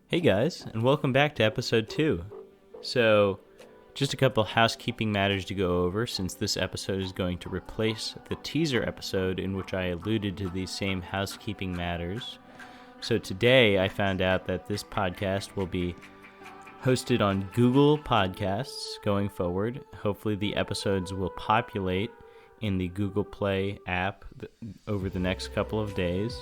Hey guys, and welcome back to episode 2. So, just a couple housekeeping matters to go over since this episode is going to replace the teaser episode in which I alluded to these same housekeeping matters. So today I found out that this podcast will be hosted on Google Podcasts going forward. Hopefully the episodes will populate in the Google Play app over the next couple of days.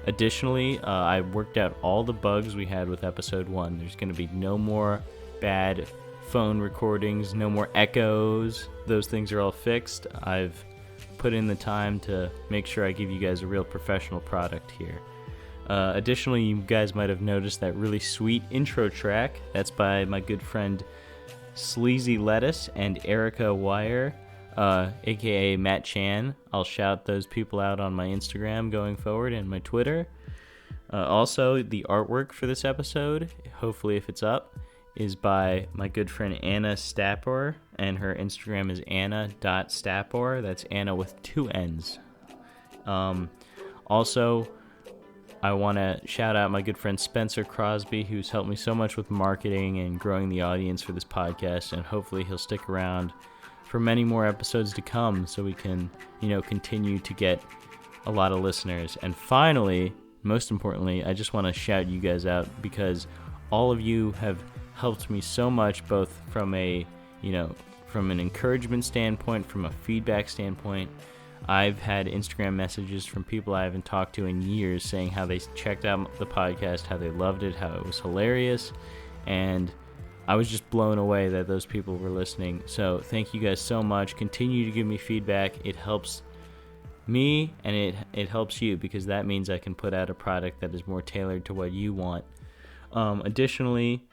Additionally, I worked out all the bugs we had with episode 1. There's going to be no more bad phone recordings, no more echoes. Those things are all fixed. I've put in the time to make sure I give you guys a real professional product here. Additionally, you guys might have noticed that really sweet intro track. That's by my good friend Sleazy Lettuce and Erica Wire, aka Matt Chan. I'll shout those people out on my Instagram going forward and my Twitter. Also, the artwork for this episode, hopefully if it's up, is by my good friend Anna Stapor, and her Instagram is anna.stapor. That's Anna with 2 N's. Also, I want to shout out my good friend Spencer Crosby, who's helped me so much with marketing and growing the audience for this podcast, and hopefully he'll stick around for many more episodes to come so we can, continue to get a lot of listeners. And finally, most importantly, I just want to shout you guys out because all of you have helped me so much, both from an encouragement standpoint, from a feedback standpoint. I've had Instagram messages from people I haven't talked to in years saying how they checked out the podcast, how they loved it, how it was hilarious, and I was just blown away that those people were listening. So thank you guys so much. Continue to give me feedback. It helps me and it helps you because that means I can put out a product that is more tailored to what you want. Additionally,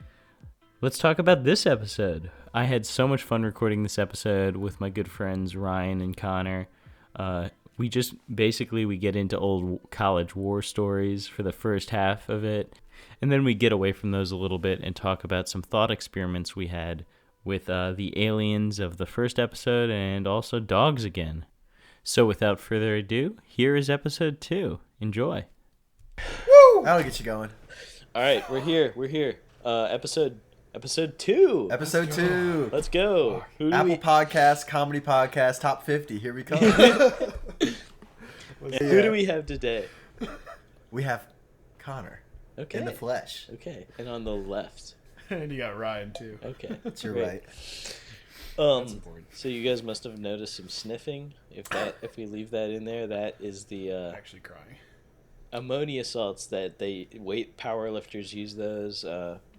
let's talk about this episode. I had so much fun recording this episode with my good friends Ryan and Connor. We get into old college war stories for the first half of it. And then we get away from those a little bit and talk about some thought experiments we had with the aliens of the first episode and also dogs again. So without further ado, here is episode 2. Enjoy. Woo! That'll get you going. All right, we're here. Episode 2. Episode 2. Let's go. Apple Podcast, Comedy Podcast, Top 50. Here we come. Who do we have today? We have Connor. Okay. In the flesh. Okay. And on the left. And you got Ryan, too. Okay. That's your great. right. That's important. So you guys must have noticed some sniffing. If we leave that in there, that is the Actually crying. ammonia salts that powerlifters use those.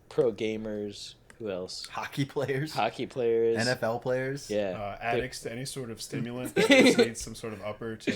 Pro gamers. Who else? Hockey players. NFL players. Yeah. Addicts to any sort of stimulant that just needs some sort of upper to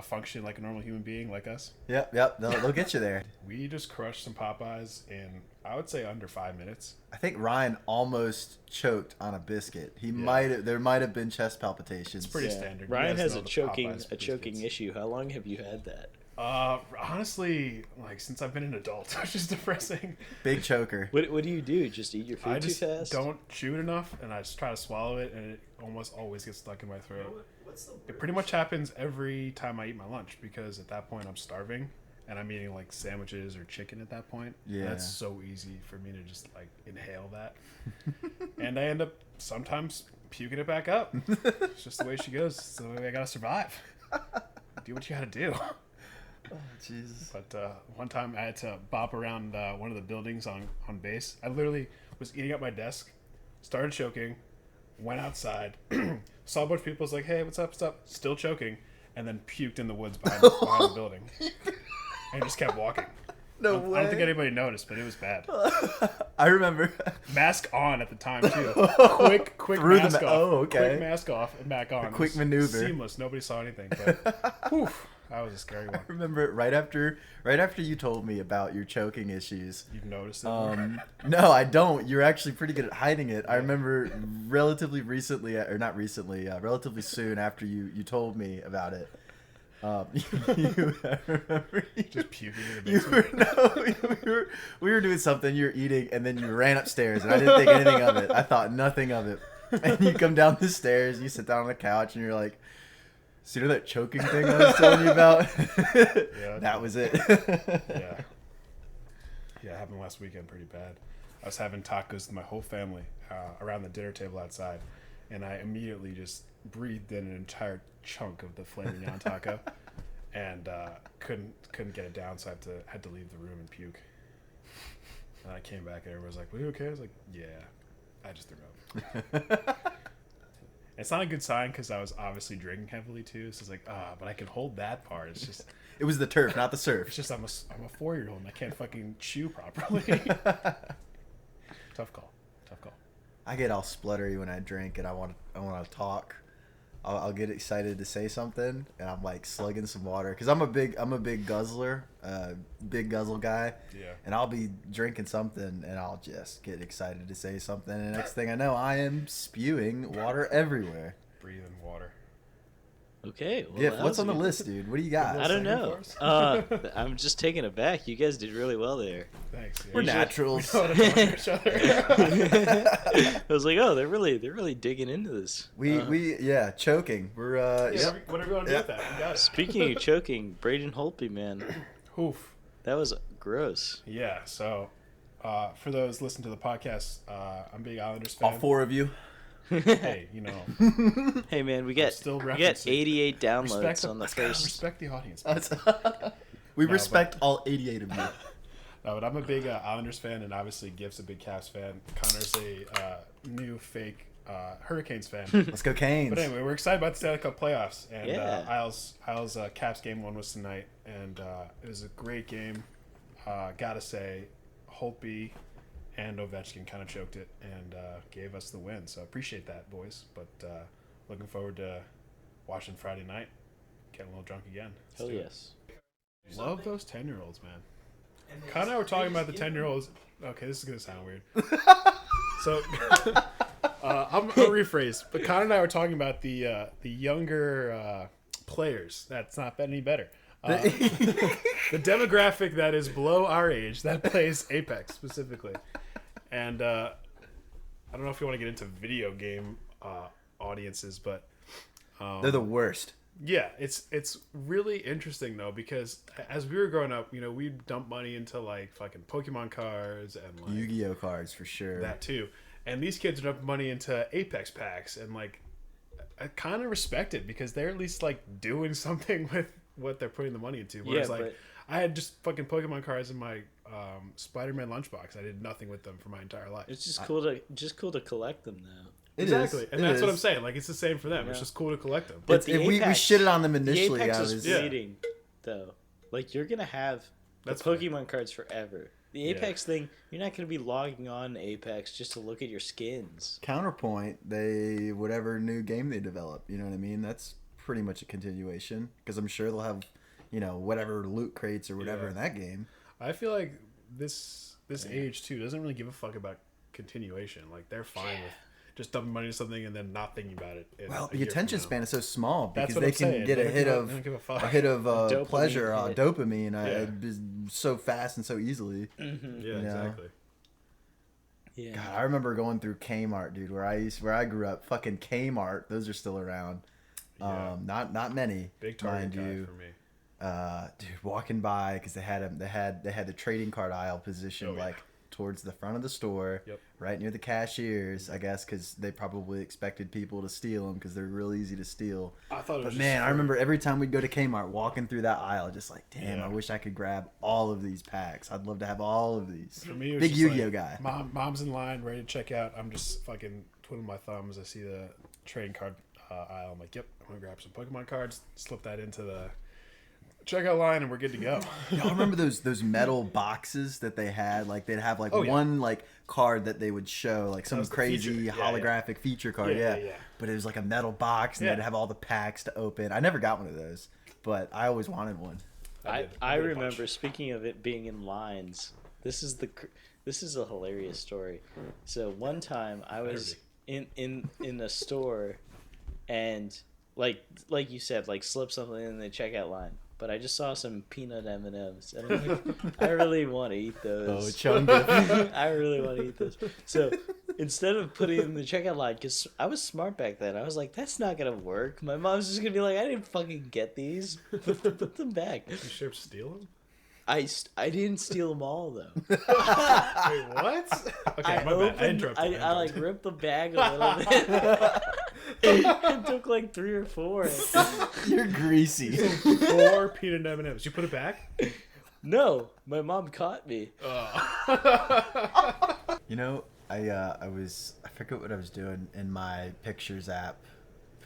function like a normal human being like us. Yep. They'll get you there. We just crushed some Popeyes in, I would say, under 5 minutes. I think Ryan almost choked on a biscuit. There might have been chest palpitations. It's pretty standard. You Ryan guys has know a the choking Popeyes issue. How long have you had that? Honestly, since I've been an adult, which is depressing. Big choker. What do you do? Just eat your food I too just fast? don't chew it enough, and I just try to swallow it, and it almost always gets stuck in my throat. It pretty much happens every time I eat my lunch, because at that point I'm starving, and I'm eating sandwiches or chicken at that point. Yeah. And that's so easy for me to just inhale that. And I end up sometimes puking it back up. It's just the way she goes. It's the way I gotta survive. Do what you gotta do. Oh, Jesus. But one time I had to bop around one of the buildings on base. I literally was eating at my desk, started choking, went outside, saw a bunch of people, was like, hey, what's up, still choking, and then puked in the woods behind the building. And just kept walking. No way. I don't think anybody noticed, but it was bad. I remember. Mask on at the time, too. Quick Through mask off. Oh, okay. Quick mask off and back on. A quick maneuver. Seamless. Nobody saw anything, but whew, that was a scary one. I remember it right after you told me about your choking issues. You've noticed it? No, I don't. You're actually pretty good at hiding it. I remember relatively soon after you told me about it. I remember just puking in the basement. We were doing something. You were eating, and then you ran upstairs, and I didn't think anything of it. I thought nothing of it. And you come down the stairs, you sit down on the couch, and you're like, "So you know that choking thing I was telling you about? Yeah, that was it." Yeah. Yeah, it happened last weekend pretty bad. I was having tacos with my whole family around the dinner table outside, and I immediately just breathed in an entire chunk of the filet mignon taco, and couldn't get it down, so I had to leave the room and puke. And I came back and everyone was like, "Were you okay?" I was like, "Yeah, I just threw up." It's not a good sign because I was obviously drinking heavily too. So it's like, but I can hold that part. It's just, It was the turf, not the surf. it's just I'm a 4-year-old and I can't fucking chew properly. Tough call. I get all spluttery when I drink and I want to talk. I'll get excited to say something and I'm like slugging some water because I'm a big guzzler, big guzzle guy. Yeah. And I'll be drinking something and I'll just get excited to say something and the next thing I know I am spewing water everywhere. Breathing water. Okay. Well, Gift, that what's was on the good. list, dude? What do you got? I don't Second know. course? I'm just taken aback. You guys did really well there. Thanks. Yeah. We're You should- naturals. we know how to talk to each other. I was like, oh, they're really digging into this. We choking. We're Yeah, whatever you want to do with that, we got it. Speaking of choking, Braden Holtby, man, Oof. that was gross. Yeah. So, for those listening to the podcast, I'm a big Islanders fan. all four of you. Hey, you know, Hey, man, we got still 88 downloads respect on the first. respect the audience. We No, respect all 88 of you. No, but I'm a big Islanders fan, and obviously Gift's a big Caps fan. Connor's a new fake Hurricanes fan. Let's go Canes. But anyway, we're excited about the Stanley Cup playoffs, and Yeah. Isles Caps game 1 was tonight, and it was a great game. Gotta say, Holtby and Ovechkin kind of choked it and gave us the win. So appreciate that, boys. But looking forward to watching Friday night, getting a little drunk again. Let's Hell do it. yes. Love those 10-year-olds, man. Connor and I were talking about the 10-year-olds. Okay, this is gonna sound weird. So I'm gonna rephrase. But Connor and I were talking about the younger players. That's not any better. The demographic that is below our age that plays Apex specifically, and I don't know if you want to get into video game audiences, but They're the worst. yeah, it's really interesting though because as we were growing up, you know, we'd dump money into like fucking Pokemon cards and like Yu-Gi-Oh cards for sure. that too, and these kids dump money into Apex packs, and like I kind of respect it because they're at least like doing something with what they're putting the money into. Whereas Yeah, like but- I had just fucking Pokemon cards in my Spider-Man lunchbox. I did nothing with them for my entire life. It's just cool to collect them now. It Exactly, is. and It that's what is. I'm saying. Like it's the same for them. It's Yeah. just cool to collect them. But It's- the we Apex, shitted on them the initially. Apex I is was, Yeah. fleeting, though. Like you're gonna have That's the Pokemon cards forever. The Yeah. Apex thing, you're not gonna be logging on Apex just to look at your skins. Counterpoint, whatever new game they develop, you know what I mean? That's pretty much a continuation because I'm sure they'll have, you know, whatever loot crates or whatever Yeah. in that game. I feel like this age too doesn't really give a fuck about continuation. Like they're fine with just dumping money into something and then not thinking about it. Well, a the year from attention now. span is so small That's because what they I'm can saying. get They a don't hit give a- of they don't give a fuck. Dopamine pleasure, hit. dopamine, Yeah. so fast and so easily. Yeah, know? exactly. Yeah. God, I remember going through Kmart, dude, where I grew up. Fucking Kmart, those are still around. Yeah. Not many, Big target mind guy you. for me. Dude, walking by because they had the trading card aisle positioned Oh, yeah. like towards the front of the store, Yep. right near the cashiers. I guess because they probably expected people to steal them because they're real easy to steal. I thought it was But just man, I for- remember every time we'd go to Kmart, walking through that aisle, just like, damn, Yeah. I wish I could grab all of these packs. I'd love to have all of these. For me, it was Big just Yu-Gi-Oh like, guy. Mom's in line, ready to check out. I'm just fucking twiddling my thumbs. I see the trading card aisle. I'm like, yep, I'm gonna grab some Pokemon cards, slip that into the checkout line, and we're good to go. Y'all remember those metal boxes that they had? Like they'd have like Oh, yeah. one like card that they would show, like some was the crazy feature. Yeah, holographic feature card. Yeah, Yeah, yeah. But it was like a metal box, and Yeah. they'd have all the packs to open. I never got one of those, but I always wanted one. I did a remember, bunch. speaking of it being in lines, this is a hilarious story. So one time I was in a store and like you said, like slip something in the checkout line, but I just saw some peanut M&Ms and I'm like, I really want to eat those. Chungus. I really want to eat those. So instead of putting it in the checkout line, because I was smart back then, I was like, that's not gonna work. My mom's just gonna be like, I didn't fucking get these. Put them back. You sure steal them? I didn't steal them all though. Wait, what? Okay, my bad. I interrupted. I like ripped the bag a little bit and took like 3 or 4. You're greasy. 4 peanut M&Ms. You put it back? No, my mom caught me. You know, I forget what I was doing in my pictures app.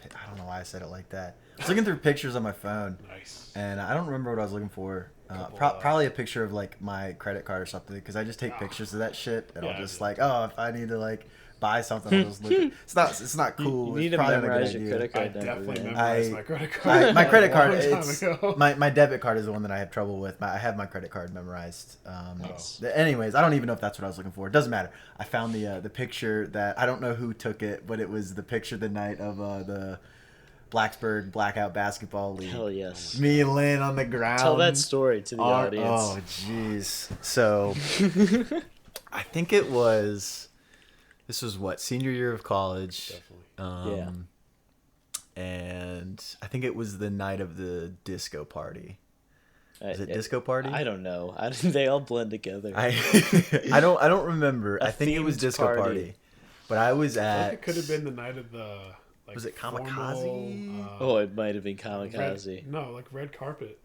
I don't know why I said it like that. I was looking through pictures on my phone. Nice. And I don't remember what I was looking for. Probably a picture of like my credit card or something, because I just take pictures of that shit, and I'll just like, oh, if I need to like buy something, I'll just look. It's not cool. You need to memorize your credit card number. Definitely memorized my credit card. My credit card. It's my debit card is the one that I have trouble with. I have my credit card memorized. Nice. Anyways, I don't even know if that's what I was looking for. It doesn't matter. I found the picture that I don't know who took it, but it was the picture the night of the Blacksburg Blackout Basketball League. Hell yes. Me laying on the ground. Tell that story to the audience. Oh, jeez. So, I think this was what, senior year of college. Definitely. And I think it was the night of the disco party. Is it disco party? I don't know. They all blend together. I don't remember. I think it was themed disco party. But I was I at. think it could have been the night of the. Like, was it Kamikaze? Oh, it might have been Kamikaze. No, red carpet.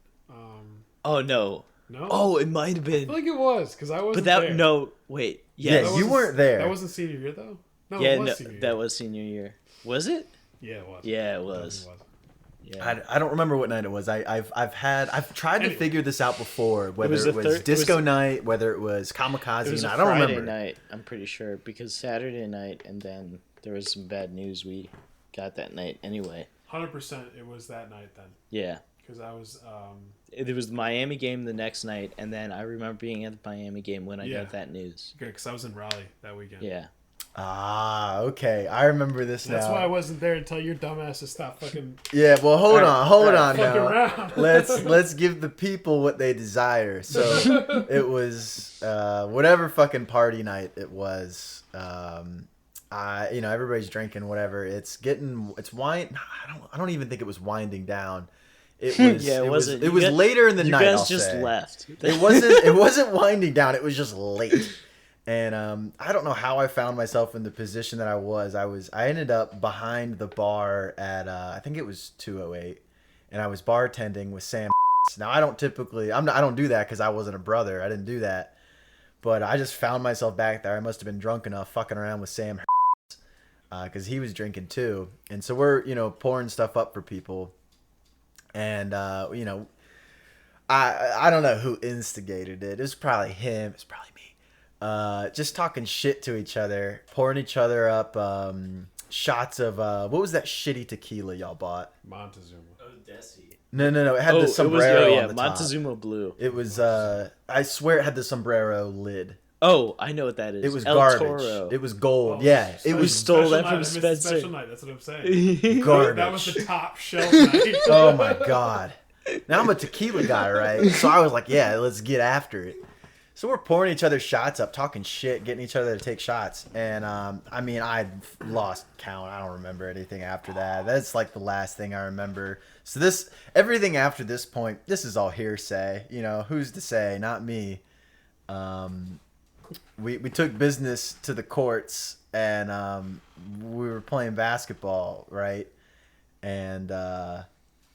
Oh no. No. Oh, it might have I been. feel like it was because I wasn't But that there. no. Wait. Yeah, Yes. you weren't there. That wasn't senior year though. No, Yeah, it was no, senior year. that was senior year. Was it? Yeah, it was. Yeah, it Definitely was. Yeah. I don't remember what night it was. I've tried to figure this out before, whether was it the was third- disco night, whether it was Kamikaze It was night. a I don't Friday remember. night. I'm pretty sure because Saturday night, and then there was some bad news we got that night. Anyway. 100%. It was that night then. Yeah. Because I was. There was the Miami game the next night, and then I remember being at the Miami game when I got that news. Good, because I was in Raleigh that weekend. Yeah. Ah, okay. I remember this now. That's why I wasn't there until your dumbasses stopped fucking. Yeah, well, hold on fucking now. around. Let's give the people what they desire. So it was whatever fucking party night it was. Everybody's drinking whatever. It's wine. I don't even think it was winding down. It was. Yeah, it wasn't. It was later in the night. You guys I'll just say. left. It wasn't winding down. It was just late. And I don't know how I found myself in the position that I was. I ended up behind the bar at I think it was 208, and I was bartending with Sam. Now I don't do that because I wasn't a brother. I didn't do that, but I just found myself back there. I must have been drunk enough fucking around with Sam because he was drinking too, and so we're pouring stuff up for people, and I don't know who instigated it. It was probably him. It's probably me. Just talking shit to each other, pouring each other up shots of what was that shitty tequila y'all bought? Montezuma. Oh, Desi. No. It had the sombrero on the top. Montezuma Blue. It was I swear it had the sombrero lid. Oh, I know what that is. It was El garbage. Toro. It was gold. Oh, yeah, it special- was stole that special from night. I missed Spencer. Special night. That's what I'm saying. garbage. That was the top shelf night. Oh my god. Now I'm a tequila guy, right? So I was like, yeah, let's get after it. So we're pouring each other shots up, talking shit, getting each other to take shots. And, I lost count. I don't remember anything after that. That's like the last thing I remember. So everything after this point, this is all hearsay. Who's to say? Not me. We took business to the courts, and we were playing basketball, right? And a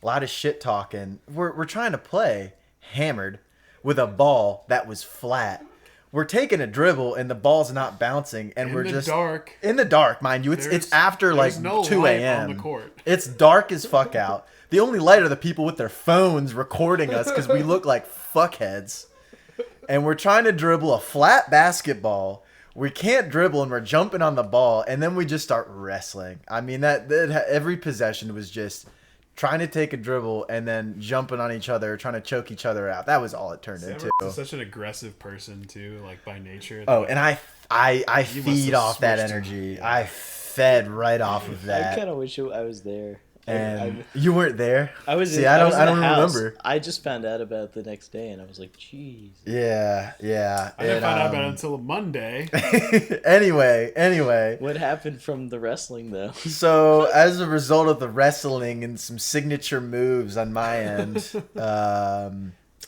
lot of shit talking. We're trying to play hammered with a ball that was flat. We're taking a dribble and the ball's not bouncing, and we're just in the dark, mind you. It's after like no 2 light a.m. on the court. It's dark as fuck out. The only light are the people with their phones recording us because we look like fuckheads. And we're trying to dribble a flat basketball. We can't dribble, and we're jumping on the ball, and then we just start wrestling. I mean, every possession was just trying to take a dribble and then jumping on each other, trying to choke each other out. That was all it turned into. Such an aggressive person too, like by nature. Oh, and I feed have off that switched energy. him. I fed right off of I that. kind of wish I was there. And you weren't there. I was. See, in, I was in don't the house. remember. I just found out about it the next day, and I was like, "Jeez." Yeah. I didn't find out about it until Monday. Anyway. What happened from the wrestling though? So as a result of the wrestling and some signature moves on my end,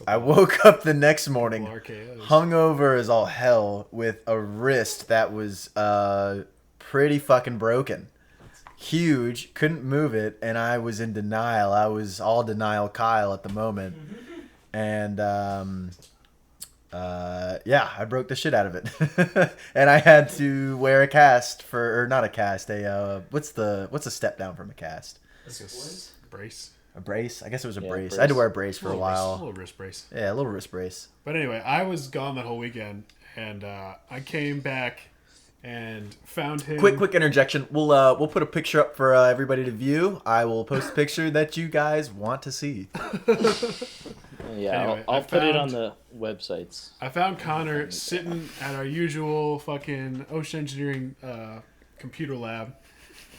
I woke up the next morning, RKOs. hungover as all hell, with a wrist that was pretty fucking broken. Huge, couldn't move it, and I was in denial. I was all denial Kyle at the moment. And yeah, I broke the shit out of it. And I had to wear a cast or not a cast, what's a step down from a cast? Brace. A brace? I guess it was a brace. brace. I had to wear a brace for a A while. little wrist brace. Yeah, a little wrist brace. But anyway, I was gone that whole weekend, and I came back and found him. Quick interjection. We'll put a picture up for everybody to view. I will post a picture that you guys want to see. Yeah, Anyway, I'll I put it on found- the websites. I found Connor sitting at our usual fucking ocean engineering computer lab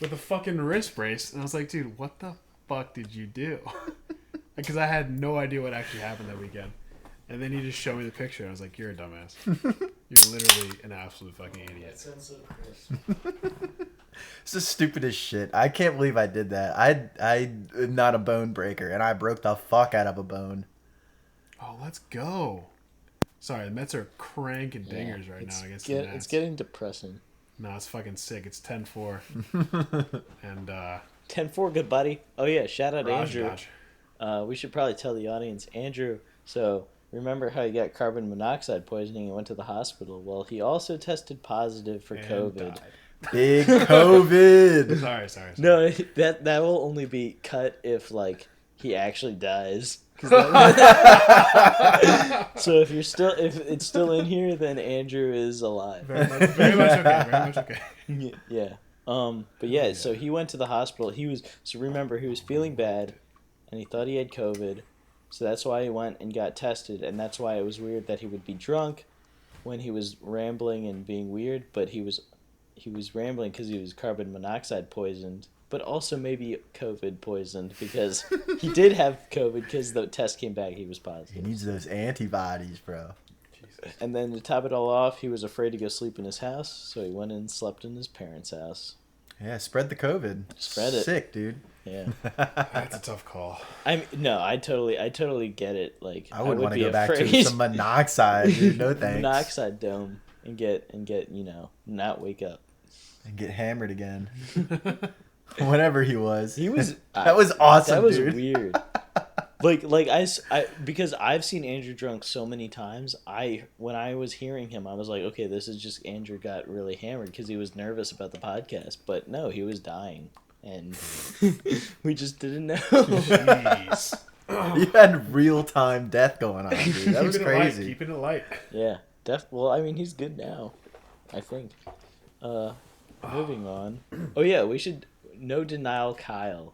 with a fucking wrist brace, and I was like, dude, what the fuck did you do? Because I had no idea what actually happened that weekend. And then he just showed me the picture. I was like, you're a dumbass. You're literally an absolute fucking idiot. Sounds so crisp. It's the stupidest shit. I can't believe I did that. I'm not a bone breaker, and I broke the fuck out of a bone. Oh, let's go. Sorry, the Mets are cranking dingers right now against the Nats. It's getting depressing. No, it's fucking sick. It's 10-4. And 10-4, good buddy. Oh yeah, shout out Raj Andrew. Dodge. We should probably tell the audience, Andrew. So remember how he got carbon monoxide poisoning and went to the hospital? Well, he also tested positive for And COVID. died. Big COVID. Sorry. No, that will only be cut if like he actually dies. So if it's still in here, then Andrew is alive. Very much okay. Yeah. But yeah, so he went to the hospital. Remember, he was feeling bad, and he thought he had COVID, so that's why he went and got tested, and that's why it was weird that he would be drunk when he was rambling and being weird, but he was rambling because he was carbon monoxide poisoned, but also maybe COVID poisoned because he did have COVID because the test came back, he was He positive. needs those antibodies, bro. And then to top it all off, he was afraid to go sleep in his house, so he went and slept in his parents' house. Yeah, spread the COVID. Spread it. Sick, dude. Yeah. That's a tough call. I totally get it. Like I would want to be go back to afraid. some monoxide, dude. No thanks. Monoxide dome and get not wake up. And get hammered again. Whatever he was. He was That was awesome, That was dude. weird. like I because I've seen Andrew drunk so many times. When I was hearing him, I was like, okay, this is just Andrew got really hammered because he was nervous about the podcast. But no, he was dying, and we just didn't know. Jeez. You had real-time death going on, dude. That was Keeping it light, crazy. keeping it light. Yeah, well, I mean, he's good now, I think. Moving on. Oh yeah, we should no denial, Kyle.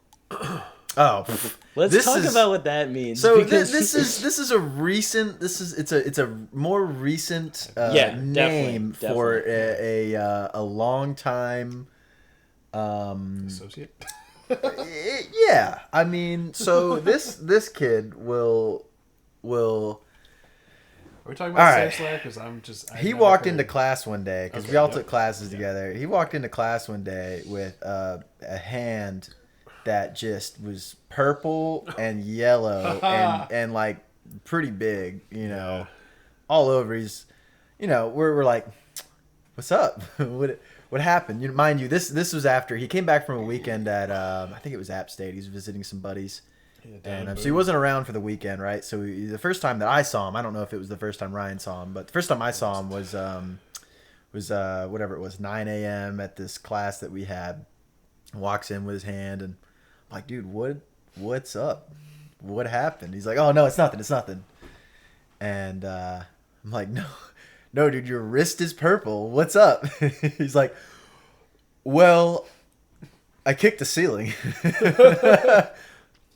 Oh, pff. Let's This talk is- about what that means. So because this is a recent. It's a more recent Yeah, name definitely. for a long time. Associate. Yeah, I mean, so this kid will. Are we talking about All right. sex life? Because I'm just. I've He never walked heard- into class one day because Okay, we all yep. took classes together. He walked into class one day with a hand that just was purple and yellow and like pretty big, Yeah. all over. He's, we're like, what's up? What happened? Mind you, this was after he came back from a weekend at I think it was App State. He was visiting some buddies. Yeah, And so he wasn't around for the weekend, right? So the first time that I saw him, I don't know if it was the first time Ryan saw him, but the first time I saw him was whatever it was, 9 a.m. at this class that we had. Walks in with his hand, and I'm like, dude, what's up? What happened? He's like, oh no, it's nothing. And I'm like, no, dude, your wrist is purple. What's up? He's like, well, I kicked the ceiling.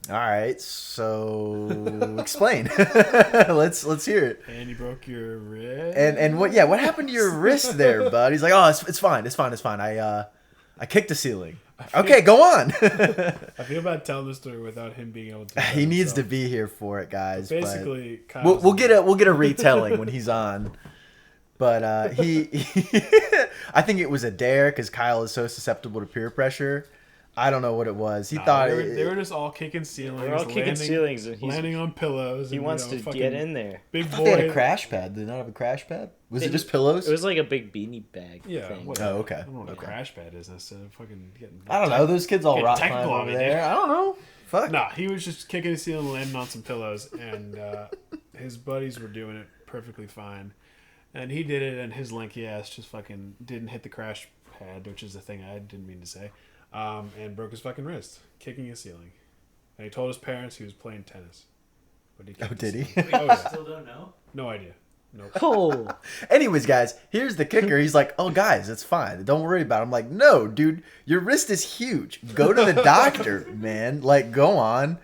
All right, so explain. Let's hear it. And you broke your wrist. And what happened to your wrist there, bud? He's like, oh, it's fine. I kicked the ceiling. Okay, go on. I feel bad telling the story without him being able to. He needs to be here for it, guys. but Basically, we'll get a retelling when he's on. But he I think it was a dare because Kyle is so susceptible to peer pressure. I don't know what it was. He Nah, thought they were just all kicking ceilings. We're all kicking ceilings, and landing on pillows. he and, wants to fucking get in there. Big I thought boy. they had a crash pad. Did they not have a crash pad? Was it just pillows? It was like a big beanie bag Yeah. thing. Whatever. Oh, okay. I don't know what Okay. a crash pad is necessarily. Fucking getting. I don't know. Those kids all Getting rock technical climb on over me, there. dude. I don't know. Fuck. Nah, he was just kicking the ceiling and landing on some pillows, and his buddies were doing it perfectly fine. And he did it, and his lanky ass just fucking didn't hit the crash pad, which is the thing I didn't mean to say, and broke his fucking wrist, kicking a ceiling. And he told his parents he was playing tennis. But he kicked the did he? ceiling. Oh, yeah. Still don't know. No idea. Nope. Oh, Anyways, guys, here's the kicker. He's like, "Oh, guys, it's fine. Don't worry about it." I'm like, "No, dude, your wrist is huge. Go to the doctor, man. Like, go on."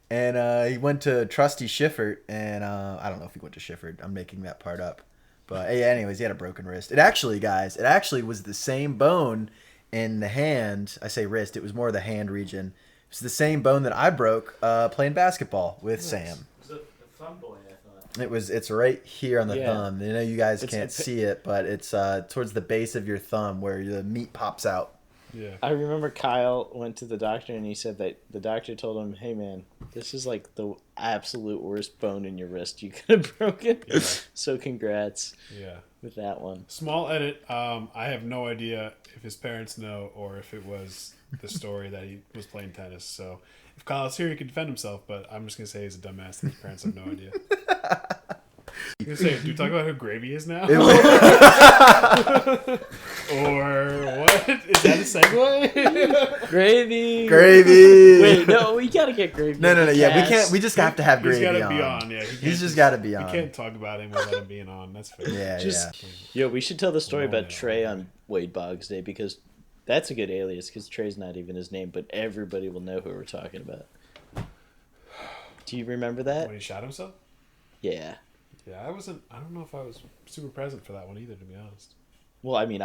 And he went to Trusty Shiffert, and I don't know if he went to Shiffert. I'm making that part up. But yeah, anyways, he had a broken wrist. It actually, guys, was the same bone in the hand. I say wrist. It was more the hand region. It's the same bone that I broke playing basketball with Sam. It was a thumb boy, I thought. It's right here on the Yeah. thumb. I know you guys It's can't see it, but it's towards the base of your thumb where the meat pops out. Yeah. I remember Kyle went to the doctor and he said that the doctor told him, "Hey man, this is like the absolute worst bone in your wrist you could have broken." Yeah. So congrats Yeah. with that one. Small edit. I have no idea if his parents know or if it was the story that he was playing tennis. So if Kyle's here, he can defend himself. But I'm just gonna say he's a dumbass. And his parents have no idea. I'm gonna say, do we talk about who Gravy is now? Or what? Is that a segue? Gravy. Gravy. Wait, no, we gotta get Gravy. No. on the Yeah, we cast. can't. We just have to have He's Gravy gotta be on. on. Yeah, He's just got to be on. We can't talk about him without him being on. That's fair. Yeah, Just- yeah. Yo, we should tell the story Oh, about yeah. Trey on Wade Boggs Day because that's a good alias because Trey's not even his name, but everybody will know who we're talking about. Do you remember that? When he shot himself? Yeah. Yeah, I wasn't. I don't know if I was super present for that one either, to be honest. Well, I mean,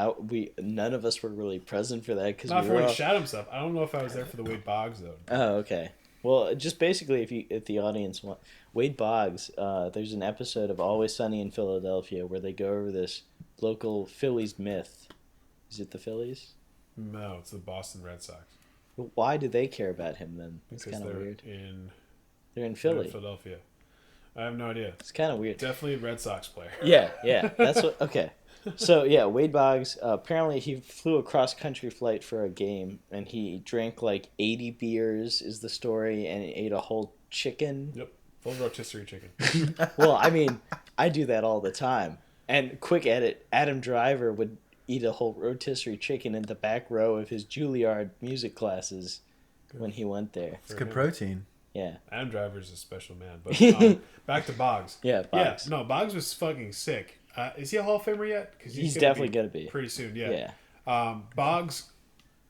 none of us were really present for that because Not we for were when all... he shot himself. I don't know if I was there for the Wade Boggs though. Oh, okay. Well, just basically, if the audience want Wade Boggs, there's an episode of Always Sunny in Philadelphia where they go over this local Phillies myth. Is it the Phillies? No, it's the Boston Red Sox. Well, why do they care about him then? It's Because kind of they're weird. in They're in they're in Philly. Philadelphia. I have no idea. It's kind of weird. Definitely a Red Sox player. Yeah, that's what. Okay, so yeah, Wade Boggs. Apparently, he flew a cross country flight for a game, and he drank like 80 beers. Is the story, and ate a whole chicken. Yep. Full rotisserie chicken. Well, I mean, I do that all the time. And quick edit: Adam Driver would eat a whole rotisserie chicken in the back row of his Juilliard music classes when he went there. It's good protein. Yeah, Adam Driver's a special man. But back to Boggs. yeah, Boggs. Yeah, no, Boggs was fucking sick. Is he a Hall of Famer yet? Because He's definitely gonna be. pretty soon. Yeah. Boggs,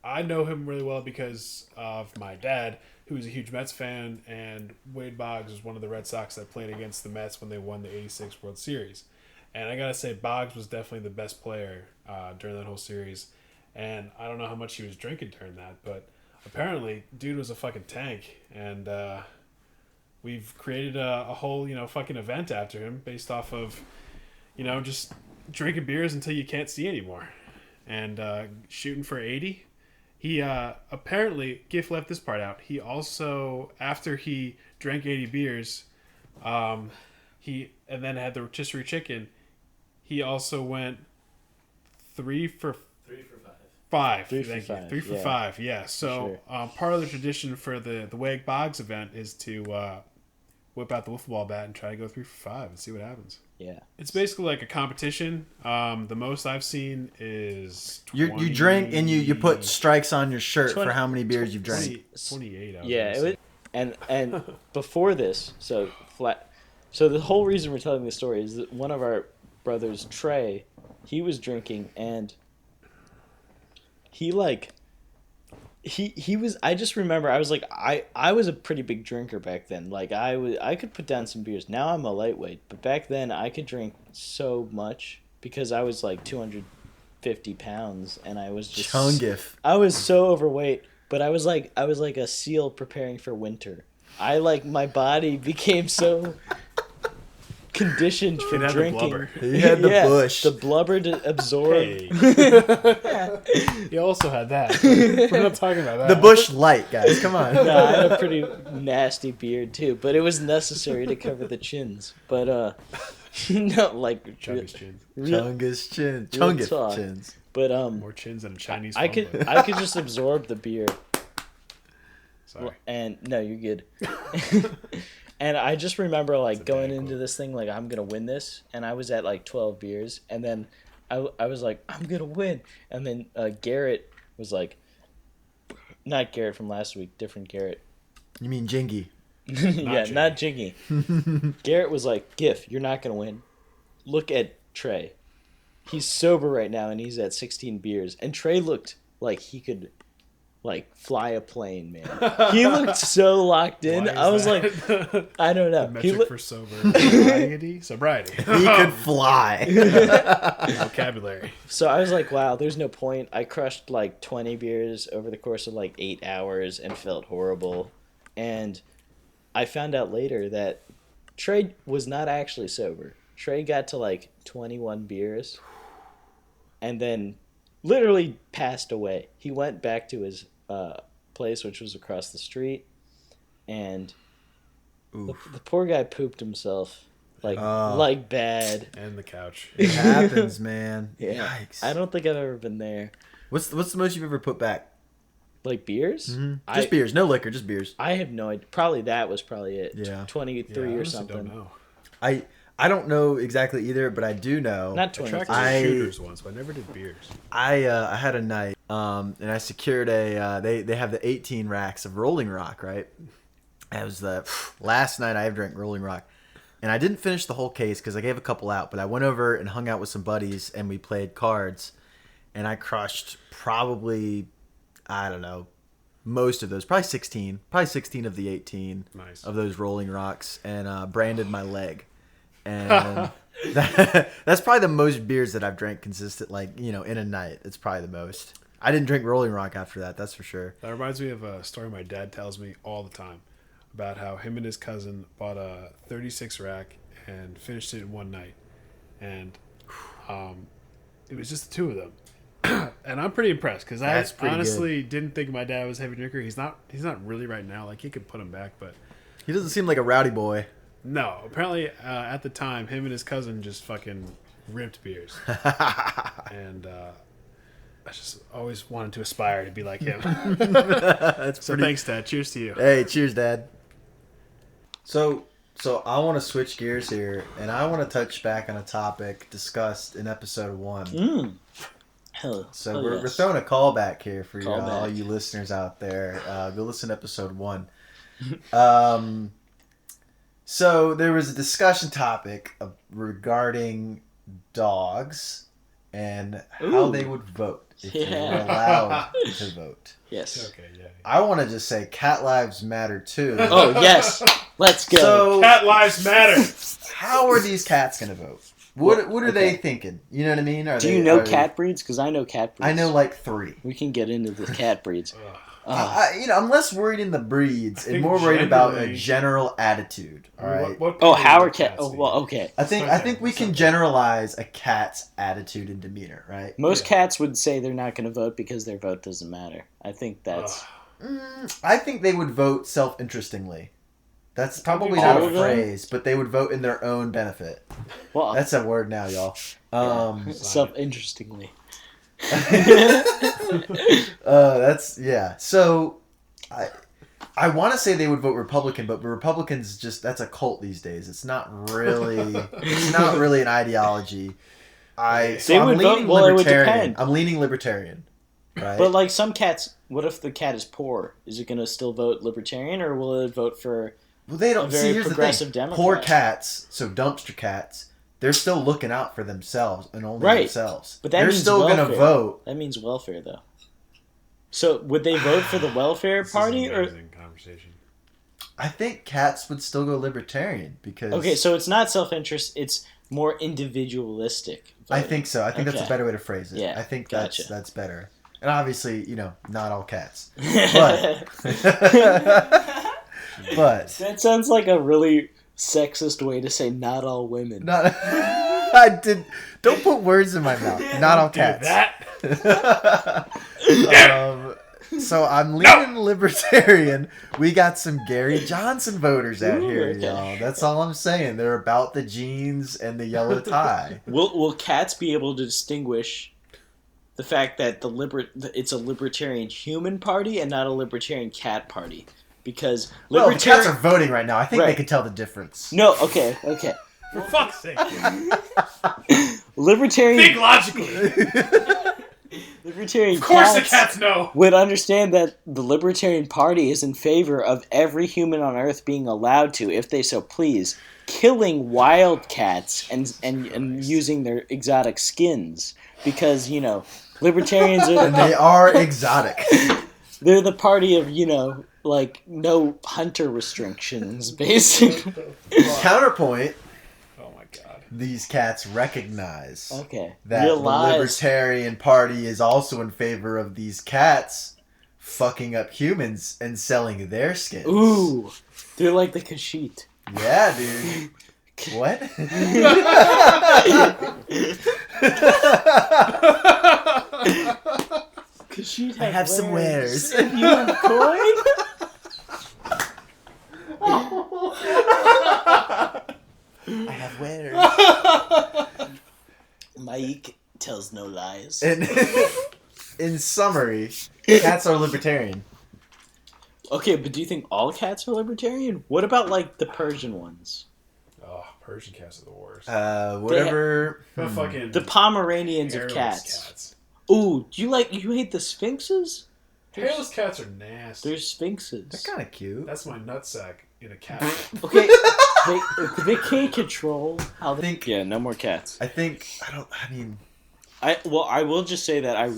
I know him really well because of my dad, who was a huge Mets fan, and Wade Boggs was one of the Red Sox that played against the Mets when they won the '86 World Series. And I gotta say, Boggs was definitely the best player during that whole series. And I don't know how much he was drinking during that, but apparently, dude was a fucking tank. And we've created a whole, fucking event after him based off of, just drinking beers until you can't see anymore. And shooting for 80. He apparently, Giff left this part out. He also, after he drank 80 beers, and then had the rotisserie chicken, he also went 3 for 5. Three for Thank you. five, 3 for yeah. 5. Yeah. So part of the tradition for the Wade Boggs event is to whip out the wiffle ball bat and try to go 3 for 5 and see what happens. Yeah. It's basically like a competition. The most I've seen is 20, You drink and you put strikes on your shirt 20 for how many beers you've drank. 28. I was Yeah, gonna it say. was, and before this, so the whole reason we're telling this story is that one of our brothers, Trey, he was drinking and he was. I just remember I was like I was a pretty big drinker back then. Like I could put down some beers. Now I'm a lightweight, but back then I could drink so much because I was like 250 pounds and I was just Chungiff. I was so overweight, but I was like a seal preparing for winter. My body became so conditioned for It had the drinking. blubber. He had the bush. The blubber to absorb. Hey. He also had that. We're not talking about that. The bush light, guys. Come on. No, I had a pretty nasty beard too, but it was necessary to cover the chins. But no, like Chubby's chin. Chungus chin. Real Chungus talk. chins. But More chins than a Chinese I phone could book. I could just absorb the beer. Sorry. And no, you're good. And I just remember like going into this thing like I'm gonna win this, and I was at like 12 beers, and then I was like I'm gonna win, and then Garrett was like, not Garrett from last week, different Garrett. You mean Jingy? Yeah, not Jiggy. Garrett was like, Gif, you're not gonna win. Look at Trey. He's sober right now, and he's at 16 beers, and Trey looked like he could. Like fly a plane, man. He looked so locked in. Why is I was that? like, I don't know. The He metric for sobriety? Sobriety. He could fly. Vocabulary. So I was like, wow, there's no point. I crushed like 20 beers over the course of like 8 hours and felt horrible. And I found out later that Trey was not actually sober. Trey got to like 21 beers and then literally passed away. He went back to his place, which was across the street, and the poor guy pooped himself like bad. And the couch. It happens, man. Yeah. Yikes. I don't think I've ever been there. What's the most you've ever put back? Like beers? Mm-hmm. Just beers, no liquor, just beers. I have no idea. Probably that was probably it. Yeah. 23 I or honestly something. don't know. I don't know exactly either, but I do know. Not I 23. tracked the shooters once, but I never did beers. I had a night, and I secured a. They have the 18 racks of Rolling Rock, right? That was the last night I ever drank Rolling Rock, and I didn't finish the whole case because I gave a couple out. But I went over and hung out with some buddies, and we played cards, and I crushed probably, I don't know, most of those, probably 16 of the 18 Nice. of those Rolling Rocks, and branded my leg. And that's probably the most beers that I've drank consistent, like, you know, in a night. It's probably the most. I didn't drink Rolling Rock after that, that's for sure. That reminds me of a story my dad tells me all the time about how him and his cousin bought a 36 rack and finished it in one night. And it was just the two of them. And I'm pretty impressed because I honestly didn't think my dad was a heavy drinker. He's not really right now. Like, he could put him back, but He doesn't seem like a rowdy boy. no. Apparently, at the time, him and his cousin just fucking ripped beers. And I just always wanted to aspire to be like him. That's So pretty. thanks, Dad. Cheers to you. Hey, cheers, Dad. So I want to switch gears here, and I want to touch back on a topic discussed in episode 1. Hell, So hell we're yes. throwing a callback here for Callback. all you listeners out there. Go listen to episode 1. So there was a discussion topic regarding dogs and how Ooh. they would vote if they Yeah. were allowed to vote. Yes. Okay, yeah. I want to just say cat lives matter too. Oh, yes. Let's go. So Cat lives matter. how are these cats going to vote? What are they thinking? You know what I mean? Do you know cat breeds? Because I know cat breeds. I know like 3. We can get into the cat breeds. I'm less worried in the breeds and think more worried about a generally- general attitude. All right. What How are cats cat? Oh, do? well, okay. I think we can generalize a cat's attitude and demeanor, right? Most cats would say they're not going to vote because their vote doesn't matter. I think that's... I think they would vote self-interestingly. That's probably All not of a them? phrase, but they would vote in their own benefit. Well, That's a word now, y'all. self-interestingly. That's yeah. So, I want to say they would vote Republican, but Republicans that's a cult these days. It's not really an ideology. I'm would vote- leaning well, it would libertarian. depend. I'm leaning libertarian. Right. But like some cats, what if the cat is poor? Is it going to still vote libertarian, or will it vote for well, they don't a very see. Here's the progressive thing: Democrat? poor cats, so dumpster cats, they're still looking out for themselves and only Right. themselves. But that they're means still welfare. gonna vote. That means welfare, though. So would they vote for the welfare This is party, an or amazing conversation. I think cats would still go libertarian because. okay? So it's not self-interest; it's more individualistic. I voting. think so. I think that's Okay. a better way to phrase it. Yeah, I think gotcha. that's better. And obviously, not all cats. But but That sounds like a really sexist way to say not all women. Not. I did. Don't put words in my mouth. Not all cats. So I'm leaning libertarian. We got some Gary Johnson voters out here, okay. y'all. That's all I'm saying. They're about the jeans and the yellow tie. Will cats be able to distinguish the fact that it's a libertarian human party and not a libertarian cat party? Because Well, the cats are voting right now. I think they Right. can tell the difference. No, okay. For fuck's sake. Libertarian Think logically. libertarian Of course the cats cats know. would understand that the Libertarian Party is in favor of every human on Earth being allowed to, if they so please, killing wild cats and using their exotic skins. Because, libertarians are... And they are exotic. They're the party of, no hunter restrictions, basically. Counterpoint, Oh my god. these cats recognize Okay. that Real the lies. Libertarian Party is also in favor of these cats fucking up humans and selling their skins. Ooh. They're like the Khajiit. Yeah, dude. What? Khajiit I have some wares. You have coin? I have wares. Mike tells no lies. In summary, cats are libertarian. Okay, but do you think all cats are libertarian? What about, the Persian ones? Oh, Persian cats are the worst. Whatever. The fucking The Pomeranians of hairless cats. Ooh, you hate the Sphinxes? Hairless cats are nasty. They're Sphinxes. They're kind of cute. That's my nutsack in a cat. Okay, they can't control how they... Think- Yeah, no more cats. I will just say that I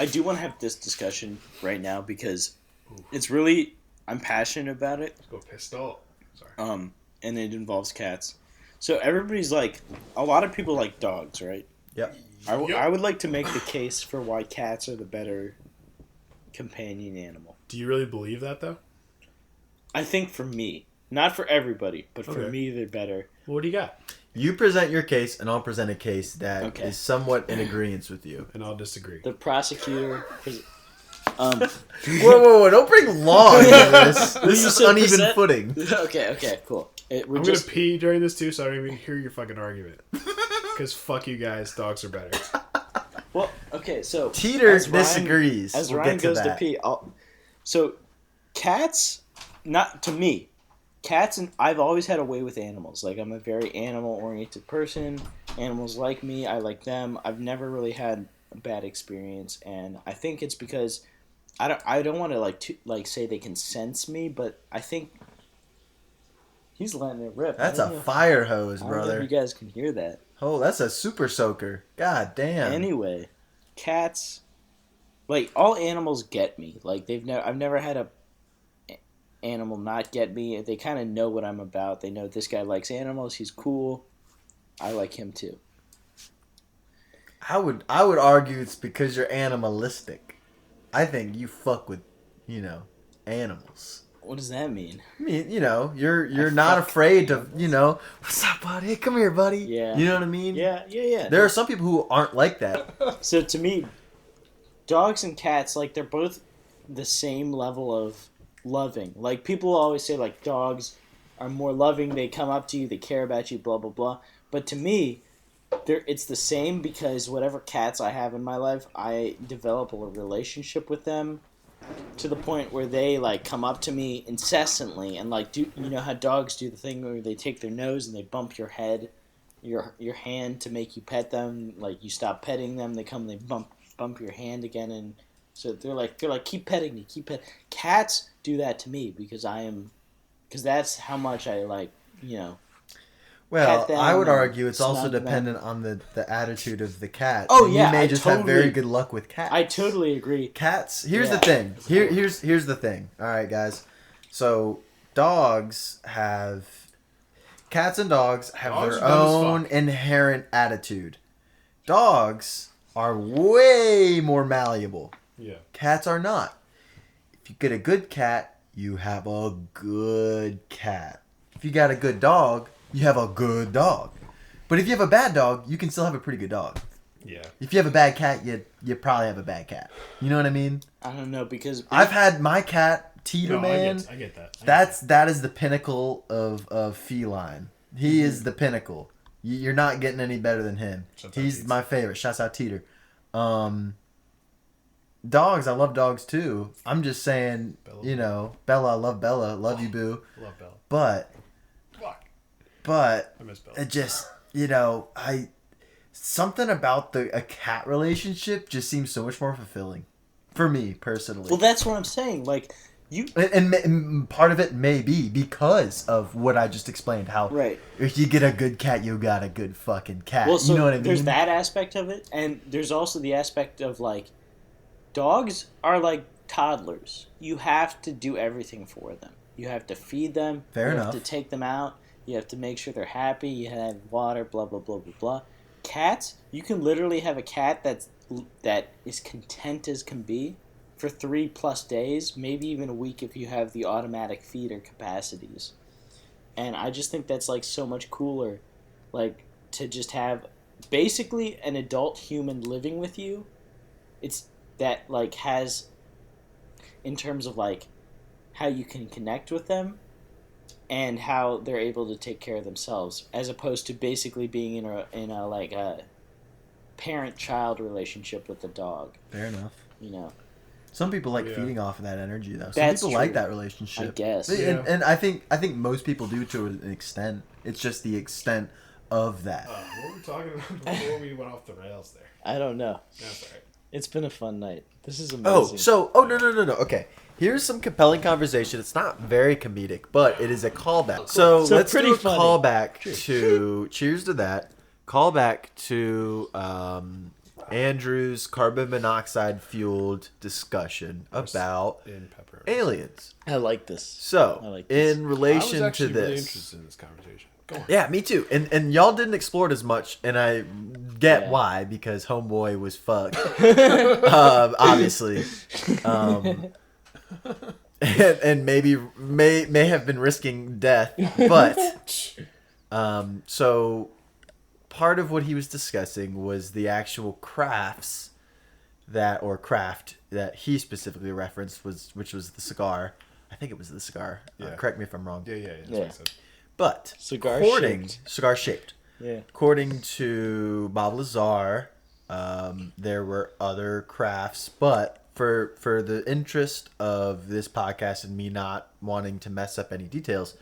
do want to have this discussion right now because it's really... I'm passionate about it. Let's go pistol. Sorry. And it involves cats. So everybody's a lot of people like dogs, right? Yep. I would like to make the case for why cats are the better companion animal. Do you really believe that, though? I think for me. Not for everybody, but for Okay. me, they're better. Well, what do you got? You present your case, and I'll present a case that is Okay. somewhat in agreement with you. And I'll disagree. The prosecutor... Whoa! Don't bring law into this. This You is said uneven present? footing. Okay, cool. I'm gonna pee during this, too, so I don't even hear your fucking argument. Because fuck you guys, dogs are better. Well, okay, so... Teeter as Ryan- disagrees. As We'll Ryan get to goes to that. pee, so cats, not to me, cats, and I've always had a way with animals. I'm a very animal-oriented person. Animals like me, I like them. I've never really had a bad experience, and I think it's because I don't want to say they can sense me, but I think he's letting it rip. That's I a don't know- fire hose, I don't know brother. if you guys can hear that. Oh, that's a super soaker. God damn. Anyway, cats, all animals get me. I've never had a animal not get me. They kind of know what I'm about. They know this guy likes animals. He's cool. I like him too. I would argue it's because you're animalistic. I think you fuck with, animals. What does that mean? I mean, you're not afraid to, what's up, buddy? Come here, buddy. Yeah. You know what I mean? Yeah. There are some people who aren't like that. So to me, dogs and cats, they're both the same level of loving. People always say, dogs are more loving. They come up to you. They care about you, blah, blah, blah. But to me, it's the same because whatever cats I have in my life, I develop a relationship with them to the point where they come up to me incessantly and do you know how dogs do the thing where they take their nose and they bump your head, your hand to make you pet them. You stop petting them, they come and they bump your hand again, and so they're like keep petting me, keep pet. Cats do that to me because that's how much I Well, pet them I would and argue it's also snug them. dependent on the attitude of the cat. Oh, And yeah, you may I just have totally- very good luck with cats. I totally agree. Cats. Here's the Yeah. thing. Here's the thing. All right, guys. So cats and dogs have Dogs their are dumb as own fuck. inherent attitude. Dogs are way more malleable. Yeah. Cats are not. If you get a good cat, you have a good cat. If you got a good dog, you have a good dog. But if you have a bad dog, you can still have a pretty good dog. Yeah. If you have a bad cat, you probably have a bad cat. You know what I mean? I don't know because I've had my cat Teeter, No, man. I get that. That is the pinnacle of feline. He is the pinnacle. You're not getting any better than him. He's my favorite. Shouts out Teeter. Dogs, I love dogs too. I'm just saying, Bella. Bella, I love Bella. Love you, boo. Love Bella. But I miss Bella. it just, something about a cat relationship just seems so much more fulfilling for me personally. Well, that's what I'm saying. Like you, and part of it may be because of what I just explained. How if you get a good cat, you got a good fucking cat. Well, so you know what I mean? There's that aspect of it, and there's also the aspect of like dogs are like toddlers. You have to do everything for them. You have to feed them. Fair enough. You have to take them out. You have to make sure they're happy. You have water. Blah blah blah blah blah. Cats, you can literally have a cat that is content as can be for 3+ days, maybe even a week if you have the automatic feeder capacities. And I just think that's like so much cooler, like to just have basically an adult human living with you. It's that like has, in terms of like how you can connect with them and how they're able to take care of themselves, as opposed to basically being in a like a parent-child relationship with the dog. Fair enough. Some people like feeding off of that energy, though. Some people like that relationship. I guess. And I think most people do to an extent. It's just the extent of that. What were we talking about before we went off the rails there? I don't know. That's all right. It's been a fun night. This is amazing. No. Okay. Here's some compelling conversation. It's not very comedic, but it is a callback. So let's do a callback to cheers to that. Callback to Andrew's carbon monoxide fueled discussion about aliens. I like this. So in relation I was to actually really this, interested in this conversation. Go on. yeah, me too. And y'all didn't explore it as much, and I get why, because Homeboy was fucked, obviously, and maybe may have been risking death, but so part of what he was discussing was the actual craft that he specifically referenced which was the cigar. I think it was the cigar. Yeah. Correct me if I'm wrong. Yeah. That's Yeah. what I said. But Cigar shaped. Yeah. According to Bob Lazar, there were other crafts, but for the interest of this podcast and me not wanting to mess up any details,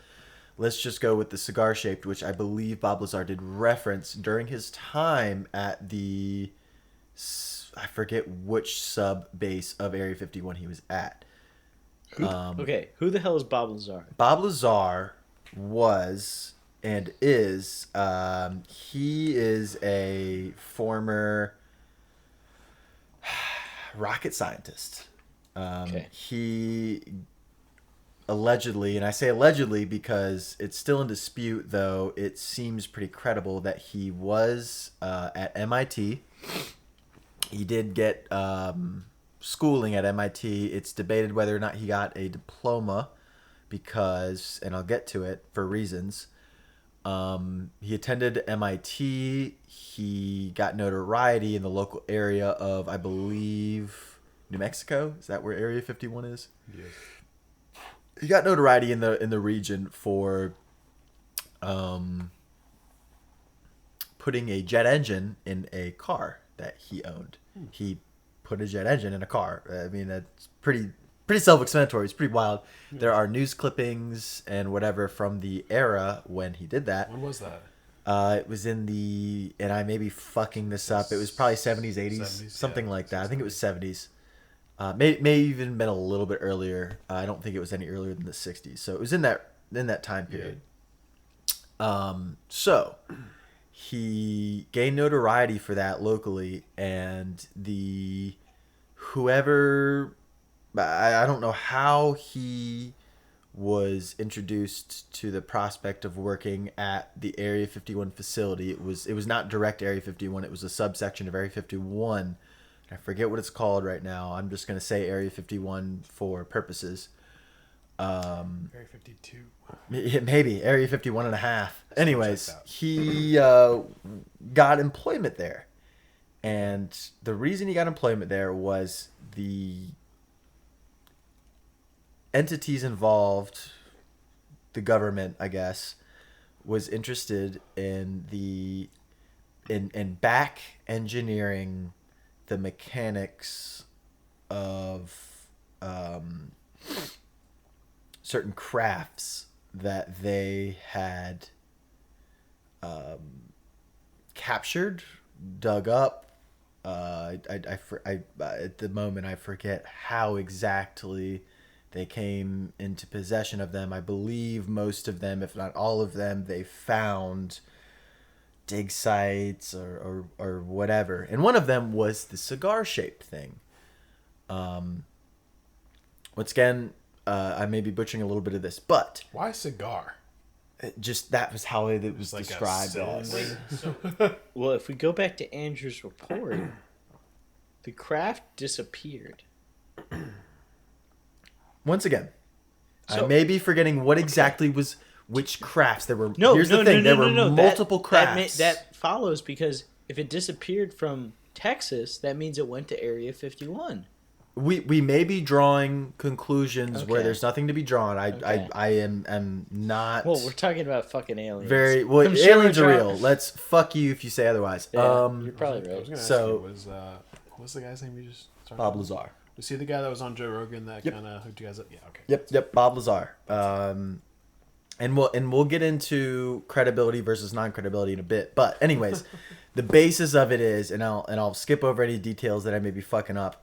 let's just go with the cigar shaped, which I believe Bob Lazar did reference during his time at the, I forget which sub base of Area 51 he was at. Who the hell is Bob Lazar? Bob Lazar was and is he is a former rocket scientist. He allegedly, and I say allegedly because it's still in dispute, though it seems pretty credible that he was at MIT. He did get schooling at MIT. It's debated whether or not he got a diploma because, and I'll get to it for reasons. He attended MIT. He got notoriety in the local area of, I believe, New Mexico. Is that where Area 51 is? Yes. He got notoriety in the region for putting a jet engine in a car that he owned. He put a jet engine in a car. I mean, that's pretty self-explanatory. It's pretty wild. There are news clippings and whatever from the era when he did that. When was that? It was in the, and I may be fucking this up, it was probably 70s, 80s, something like that. I think it was 70s. May even been a little bit earlier. I don't think it was any earlier than the 60s. So it was in that time period. So he gained notoriety for that locally, and whoever, I don't know how he was introduced to the prospect of working at the Area 51 facility. It was not direct Area 51. It was a subsection of Area 51. I forget what it's called right now. I'm just going to say Area 51 for purposes. Area 52. Maybe Area 51 and a half. Anyways, check that. he got employment there. And the reason he got employment there was the entities involved, the government, I guess, was interested in back engineering the mechanics of certain crafts that they had captured, dug up. At the moment I forget how exactly they came into possession of them. I believe most of them, if not all of them, they found dig sites or whatever. And one of them was the cigar-shaped thing. Once again, I may be butchering a little bit of this, but Why cigar? just that was how it was Like a described as. cylinder? Well, if we go back to Andrew's report, the craft disappeared. Once again, I So- may be forgetting what exactly was which crafts. There were. No, here's no, the thing: no, there were no. multiple That crafts. that follows because if it disappeared from Texas, that means it went to Area 51. We may be drawing conclusions where Okay. there's nothing to be drawn. Okay. I am not. Well, we're talking about fucking aliens. very well. I'm sure Aliens are we're real. Let's fuck you if you say otherwise. Yeah, you're probably I was right. gonna ask So- you, what was the guy's name you just started? Bob Lazar. Was he the guy that was on Joe Rogan that Yep. kind of hooked you guys up? Yeah, okay. Yep. Bob Lazar. And we'll get into credibility versus non-credibility in a bit. But anyways, the basis of it is, and I'll skip over any details that I may be fucking up.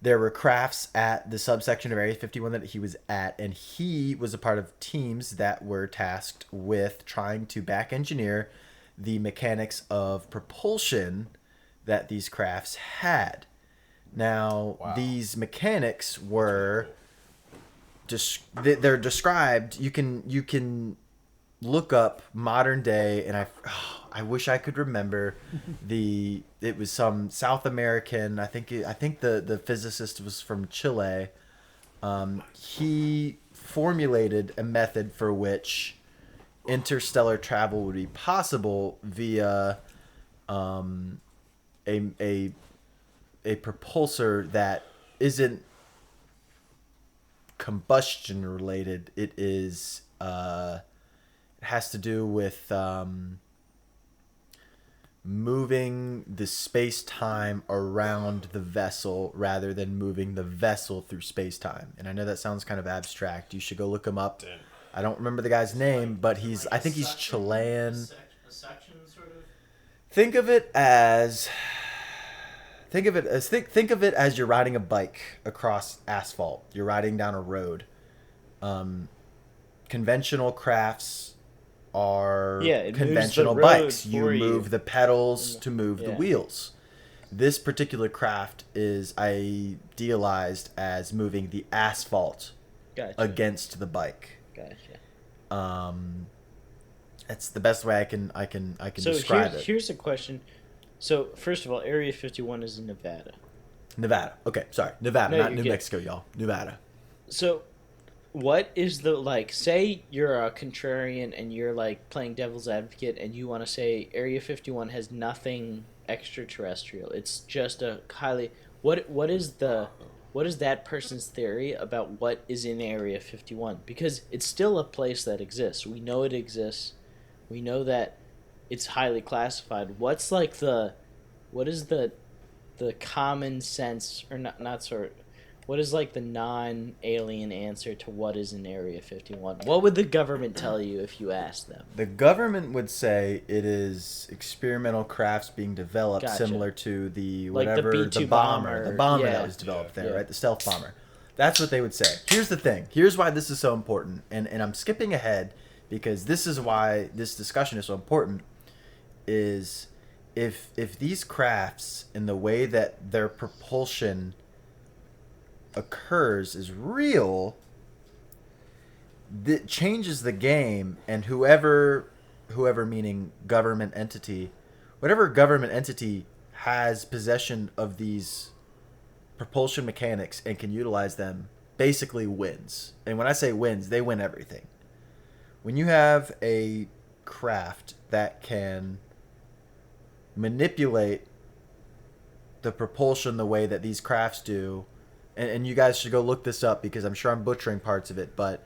There were crafts at the subsection of Area 51 that he was at, and he was a part of teams that were tasked with trying to back engineer the mechanics of propulsion that these crafts had. Now, Wow. these mechanics were they're described. You can look up modern day, and I wish I could remember it was some South American. I think the physicist was from Chile. He formulated a method for which interstellar travel would be possible via a propulsor that isn't combustion related. It is it has to do with moving the space-time around the vessel rather than moving the vessel through space-time. And I know that sounds kind of abstract. You should go look him up. Damn. I don't remember the guy's name, but I think he's Chilean. Think of it as think of it as you're riding a bike across asphalt. You're riding down a road. Conventional crafts are Yeah, it moves the conventional road bikes. You for you. move the pedals to move the Yeah. wheels. This particular craft is idealized as moving the asphalt Gotcha. against the bike. Gotcha. That's the best way I can So describe it. here's a question. So first of all, Area 51 is in Nevada. Nevada. Okay, sorry. Nevada, No, not you're New good. Mexico, y'all. Nevada. So, what is the say you're a contrarian and you're like playing devil's advocate and you want to say Area 51 has nothing extraterrestrial. It's just a highly what is that person's theory about what is in Area 51? Because it's still a place that exists. We know it exists. We know that it's highly classified. What is the common sense or not sort what is like the non-alien answer to what is in Area 51? What would the government tell you if you asked them? The government would say it is experimental crafts being developed Gotcha. similar to the Like the whatever B-2 bomber yeah. that was developed there, Yeah. right? The stealth bomber. That's what they would say. Here's the thing. Here's why this is so important. And I'm skipping ahead because this is why this discussion is so important is if these crafts and the way that their propulsion occurs is real, that changes the game, and whoever meaning government entity, whatever government entity has possession of these propulsion mechanics and can utilize them basically wins. And when I say wins, they win everything. When you have a craft that can manipulate the propulsion the way that these crafts do, and you guys should go look this up because I'm sure I'm butchering parts of it, but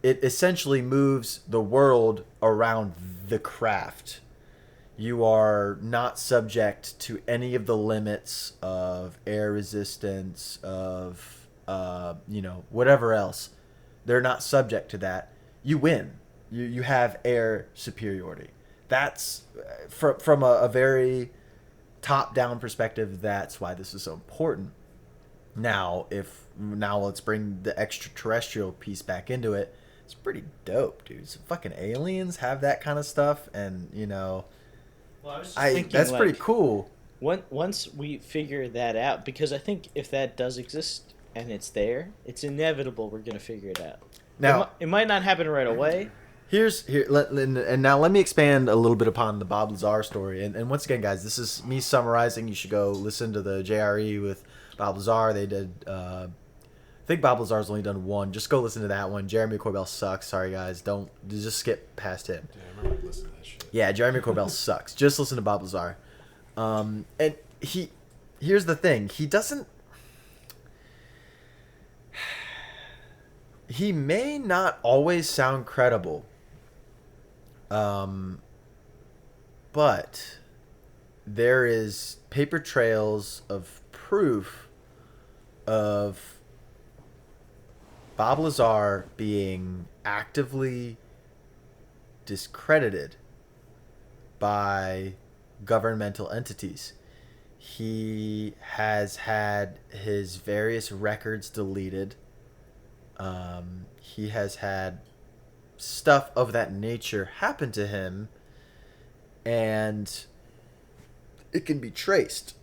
it essentially moves the world around the craft. You are not subject to any of the limits of air resistance, of whatever else. They're not subject to that. You win. You have air superiority. That's from a very top-down perspective. That's why this is so important. Now let's bring the extraterrestrial piece back into it. It's pretty dope, dude. Some fucking aliens have that kind of stuff, and Well, I was just thinking, that's pretty cool. Once we figure that out, because I think if that does exist and it's there, it's inevitable we're gonna figure it out. Now it might not happen right away. Now let me expand a little bit upon the Bob Lazar story. And once again, guys, this is me summarizing. You should go listen to the JRE with Bob Lazar. They did. I think Bob Lazar's only done one. Just go listen to that one. Jeremy Corbell sucks. Sorry, guys. Don't just skip past him. Yeah, I remember listening to that shit. Yeah, Jeremy Corbell sucks. Just listen to Bob Lazar. And here's the thing. He doesn't. He may not always sound credible. But there is paper trails of proof of Bob Lazar being actively discredited by governmental entities. He has had his various records deleted. He has had stuff of that nature happen to him, and it can be traced.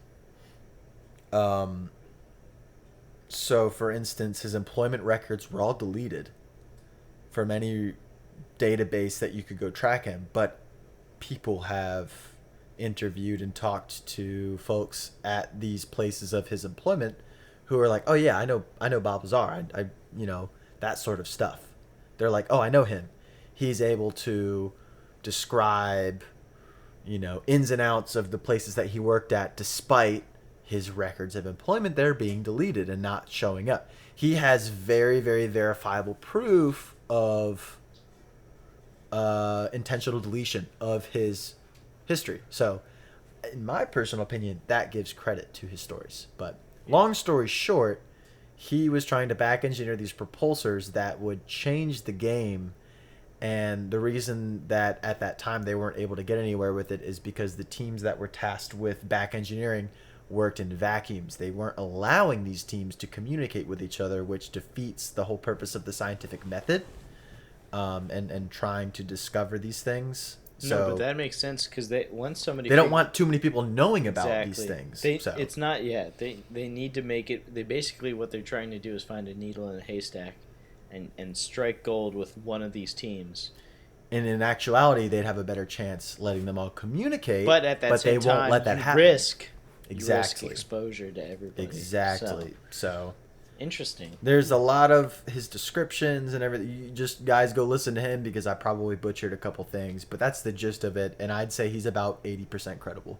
So, for instance, his employment records were all deleted from any database that you could go track him, but people have interviewed and talked to folks at these places of his employment who are like, oh yeah, I know Bob Lazar. I that sort of stuff. They're like, oh, I know him. He's able to describe, ins and outs of the places that he worked at, despite his records of employment there being deleted and not showing up. He has very, very verifiable proof of intentional deletion of his history. So, in my personal opinion, that gives credit to his stories. But long story short, he was trying to back engineer these propulsors that would change the game. And the reason that at that time they weren't able to get anywhere with it is because the teams that were tasked with back engineering worked in vacuums. They weren't allowing these teams to communicate with each other, which defeats the whole purpose of the scientific method, and trying to discover these things. No, but that makes sense because they don't want too many people knowing about these things. It's not yet. They need to make it. They basically what they're trying to do is find a needle in a haystack, and strike gold with one of these teams. And in actuality, they'd have a better chance letting them all communicate. But at that same they time, won't let that happen. Risk Exactly. Exposure to everybody. Exactly. So interesting. There's a lot of his descriptions and everything. You just guys go listen to him because I probably butchered a couple things, but that's the gist of it. And I'd say he's about 80% credible.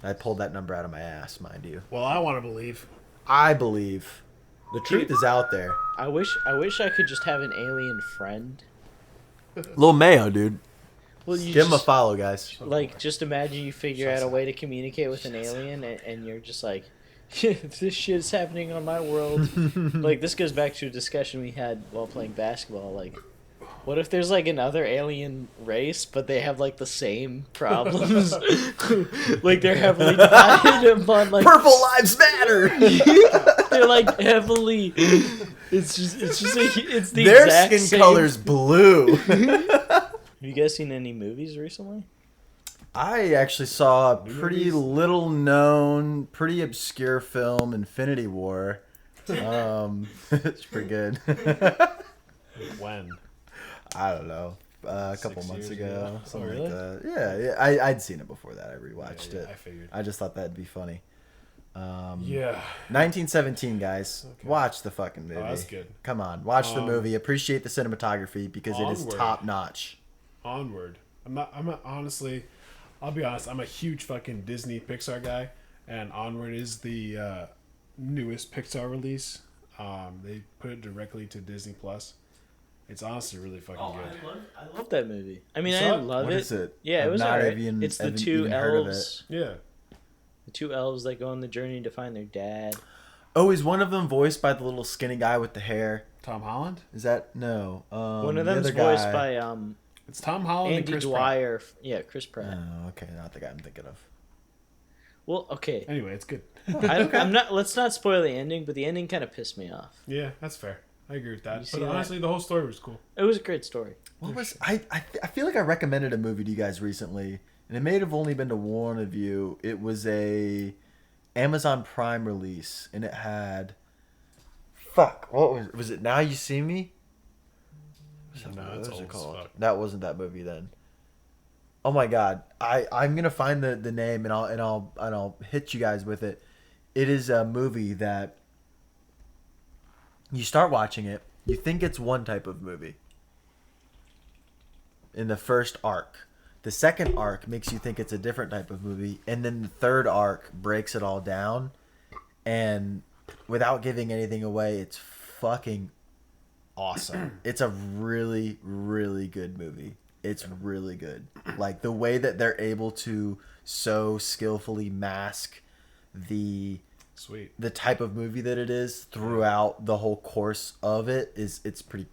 I pulled that number out of my ass, mind you. Well, I want to believe. I believe the truth is out there. I wish I could just have an alien friend. Lil Mayo, dude. Well, you give him a follow, guys. Like, just imagine you figure out a way to communicate with an alien, and you're just like, this shit's happening on my world. Like, this goes back to a discussion we had while playing basketball. Like, what if there's, like, another alien race, but they have, like, the same problems? Like, they're heavily divided upon, like... Purple lives matter! They're, like, heavily... It's the their exact skin same... color's blue. Have you guys seen any movies recently? I actually saw a pretty little known, pretty obscure film, Infinity War. It's pretty good. When? I don't know. A couple 6 months years ago. Something really? like that. Yeah, I'd seen it before that. I rewatched it. I figured. I just thought that'd be funny. Yeah. 1917, guys. Okay. Watch the fucking movie. Oh, that's good. Come on, watch the movie. Appreciate the cinematography because it is Onward. top notch. Onward. Honestly, I'll be honest. I'm a huge fucking Disney Pixar guy, and Onward is the newest Pixar release. They put it directly to Disney Plus. It's honestly really fucking good. I love that movie. I mean, You I saw it? didn't love What it. is it? Yeah, it I've was not alright. even- It's the haven't two even heard of elves. Yeah. The two elves that go on the journey to find their dad. Oh, is one of them voiced by the little skinny guy with the hair? Tom Holland. Is that no? One of the them's other voiced guy- by It's Tom Holland and Andy Chris Pratt. Dwyer. Yeah, Chris Pratt. Oh, okay, not the guy I'm thinking of. Well, okay. Anyway, it's good. I'm not. Let's not spoil the ending, but the ending kind of pissed me off. Yeah, that's fair. I agree with that. You see But that? honestly, the whole story was cool. It was a great story. What was I feel like I recommended a movie to you guys recently, and it may have only been to one of you. It was a Amazon Prime release, and it had what was it? Now You See Me? No, What it's was old it as called? fuck. That wasn't that movie then. Oh my god, I'm gonna find the name and I'll hit you guys with it. It is a movie that you start watching it, you think it's one type of movie in the first arc. The second arc makes you think it's a different type of movie, and then the third arc breaks it all down. And without giving anything away, it's fucking awesome. It's a really, really good movie. It's really good. Like the way that they're able to so skillfully mask Sweet. the type of movie that it is throughout the whole course of it it's pretty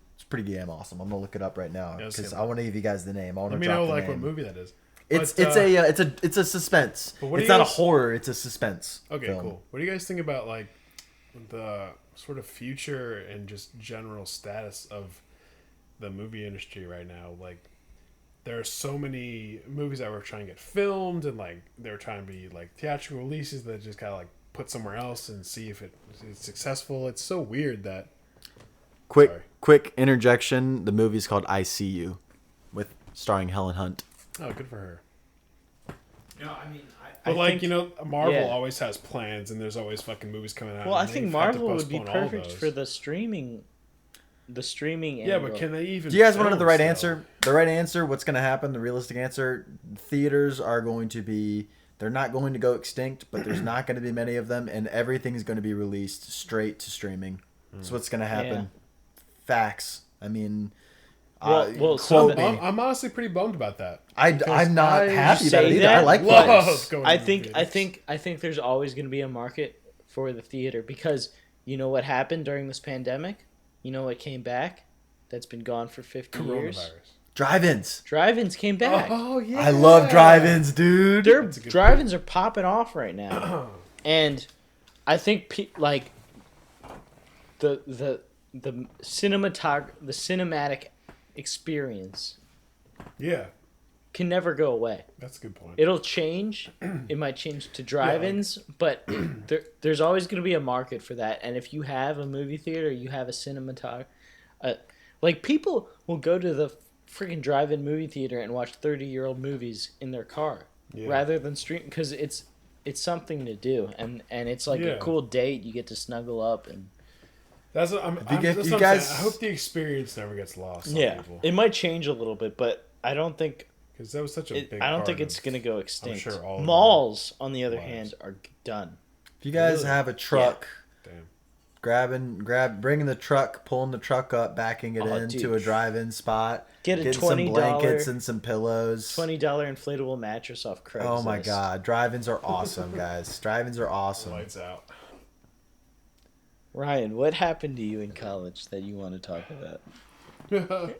damn awesome. I'm gonna look it up right now Yeah, because same. I want to give you guys the name. I want Let to me drop know the like name. what movie that is. It's But, it's a suspense. But what do It's you not a guys- horror. It's a suspense. Okay, film. cool. What do you guys think about like the sort of future and just general status of the movie industry right now? Like, there are so many movies that were trying to get filmed, and like they're trying to be like theatrical releases that just kind of like put somewhere else and see if it's successful. It's so weird that. Sorry. Quick interjection. The movie's called I See You, with starring Helen Hunt. Oh, good for her. No, I mean, But like, you know, Marvel yeah. always has plans, and there's always fucking movies coming out. well, I and think they've had to Marvel would be postpone all perfect those. for the streaming. The streaming. Yeah, angle. but can they even? Do you guys want to know film the right still? answer? The right answer, what's going to happen, the realistic answer, theaters are going to be, they're not going to go extinct, but there's not going to be many of them, and everything's going to be released straight to streaming. That's what's going to happen. Yeah. Facts. I mean, Well, quote me. I'm honestly pretty bummed about that. I'm not I happy about it say either. I that, like Love movies. going I to the think theaters. there's always going to be a market for the theater because you know what happened during this pandemic? You know what came back? That's been gone for 50 years. Coronavirus. Drive-ins. Drive-ins came back. Oh yeah, I love drive-ins, dude. Their That's a good drive-ins are popping off right now, and I think like the cinematic experience Yeah, can never go away. that's a good point. It'll change. It might change to drive-ins, but there's always going to be a market for that. And if you have a movie theater, you have a cinematographer. Like people will go to the freaking drive-in movie theater and watch 30-year-old movies in their car rather than stream because it's something to do and it's like a Yeah. cool date. You get to snuggle up and That's what you get- that's you what guys- I'm saying. I hope the experience never gets lost. On people. it might change a little bit, but I don't think Because that was such a big. I don't think part it's of- going to go extinct. sure all of Malls, on the other lives. hand, are done. If you guys Really? have a truck, Damn. bringing the truck, pulling the truck up, backing it Oh, into dude. a drive-in spot, Get a getting some $20 blankets and some pillows. $20 inflatable mattress off Craigslist. Oh my god, drive-ins are awesome, guys. Drive-ins are awesome. Lights out. Ryan, what happened to you in college that you want to talk about?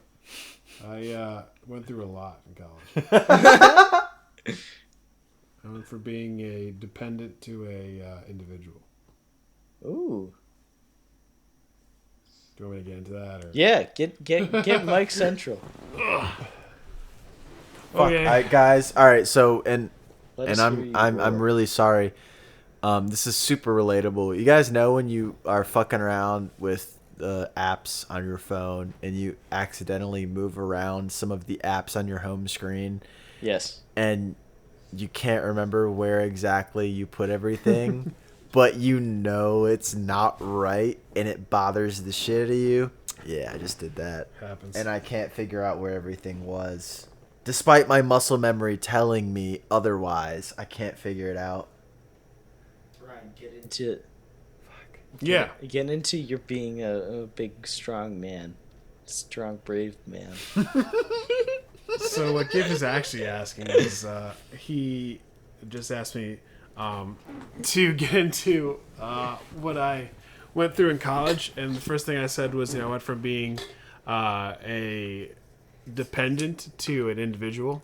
I went through a lot in college. I went from being a dependent to a individual. Ooh. Do you want me to get into that? Or? Yeah, get Mike Central. Fuck, Okay. guys. All right, so and Let and us hear you I'm roar. really sorry. This is super relatable. You guys know when you are fucking around with apps on your phone and you accidentally move around some of the apps on your home screen Yes. and you can't remember where exactly you put everything, but you know it's not right, and it bothers the shit out of you. Yeah, I just did that. Happens. And I can't figure out where everything was. Despite my muscle memory telling me otherwise, I can't figure it out. Ryan, get into it. Yeah. Get into your being a big, strong man. Strong, brave man. So what Giff is actually asking is, he just asked me to get into what I went through in college, and the first thing I said was, I went from being a dependent to an individual.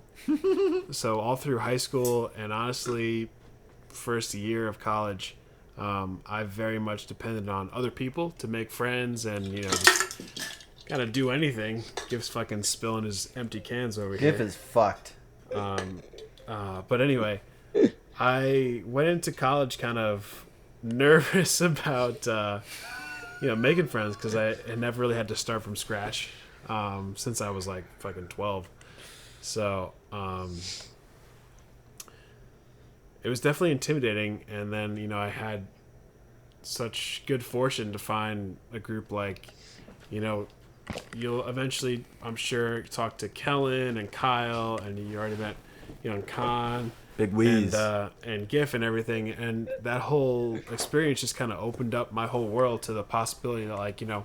So all through high school and honestly, first year of college, I very much depended on other people to make friends and just kind of do anything. Giff's fucking spilling his empty cans over here. Giff is fucked. But anyway, I went into college kind of nervous about making friends because I had never really had to start from scratch since I was like fucking 12. So it was definitely intimidating. And then I had such good fortune to find a group like you'll eventually, I'm sure, talk to Kellen and Kyle, and you already met Khan. Big Wheeze. And GIF and everything, and that whole experience just kind of opened up my whole world to the possibility that, the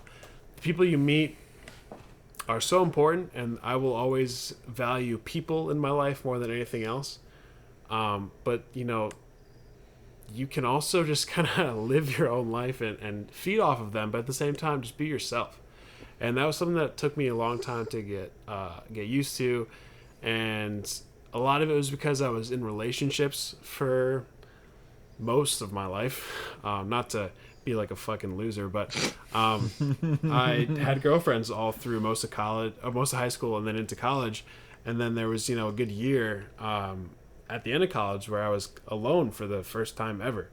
people you meet are so important, and I will always value people in my life more than anything else. But, you can also just kind of live your own life and feed off of them, but at the same time, just be yourself. And that was something that took me a long time to get used to, and a lot of it was because I was in relationships for most of my life. Not to be like a fucking loser, but I had girlfriends all through most of college, or most of high school, and then into college. And then there was, a good year at the end of college where I was alone for the first time ever.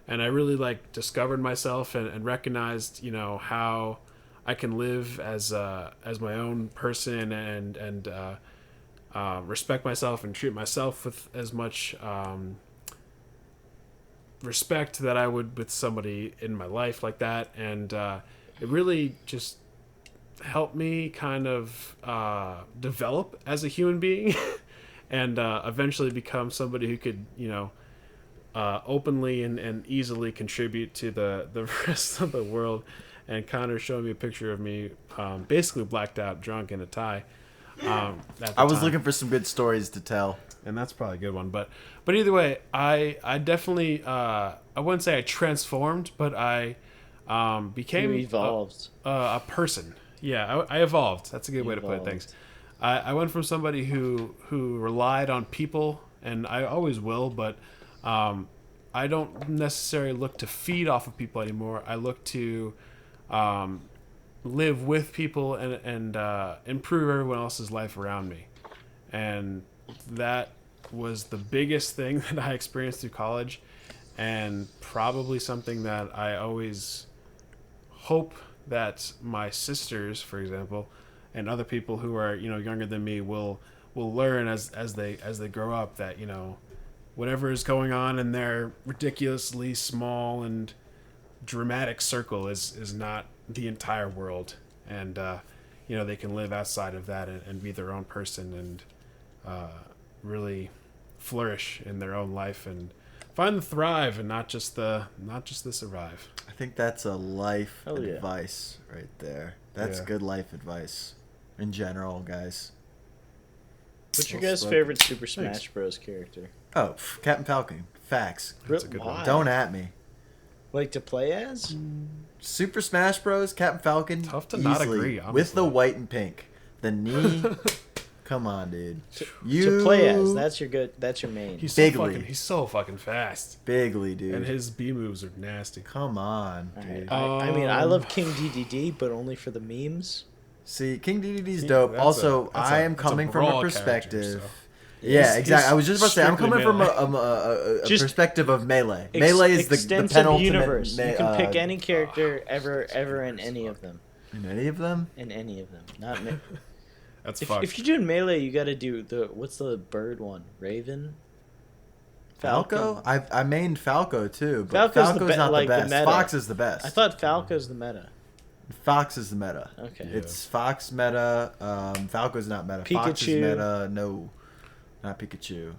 And I really discovered myself and recognized, how I can live as my own person and respect myself and treat myself with as much respect that I would with somebody in my life like that. And it really just helped me kind of develop as a human being and eventually become somebody who could, openly and easily contribute to the rest of the world. And Connor showed me a picture of me basically blacked out, drunk, in a tie. I was looking for some good stories to tell, and that's probably a good one. But either way, I definitely I wouldn't say I transformed, but I became evolved a person. Yeah, I evolved. That's a good way to put it. Thanks. I went from somebody who relied on people, and I always will, but I don't necessarily look to feed off of people anymore. I look to live with people and improve everyone else's life around me. And that was the biggest thing that I experienced through college, and probably something that I always hope that my sisters, for example, and other people who are younger than me will learn as they grow up, that whatever is going on in their ridiculously small and dramatic circle is not the entire world, and they can live outside of that and be their own person and really flourish in their own life and find the thrive and not just the survive. I think that's a life Hell yeah. advice right there. That's good life advice in general, guys. What's your guys' favorite Super Smash Bros. Character? Oh, Captain Falcon. Facts. That's a good one. Why? Don't at me. Like to play as? Super Smash Bros. Captain Falcon. Tough to not easily, agree, honestly. with the white and pink. The knee. Come on, dude. To play as. That's your main. He's Bigly. he's so fucking fast. Bigly, dude. And his B moves are nasty. Come on, All dude. right. I mean, I love King DDD, but only for the memes. See, King DDD's dope. Also, I am coming from a brawl perspective. character, so. Yeah, exactly. he's I was just about to say, I'm strictly coming from melee. a Just perspective of melee. Melee is the extensive penultimate. universe. You can pick any character ever in any of them. In any of them? In any of them. Not That's if fucked. you're doing melee, you got to do what's the bird one? Raven. Falco? I mained Falco too, but Falco's Falco's not like the best. meta. Fox is the best. I thought Falco's the meta. Fox is the meta. Okay. Yeah. It's Fox meta. Falco's not meta. Fox is Pikachu. meta. No, not Pikachu.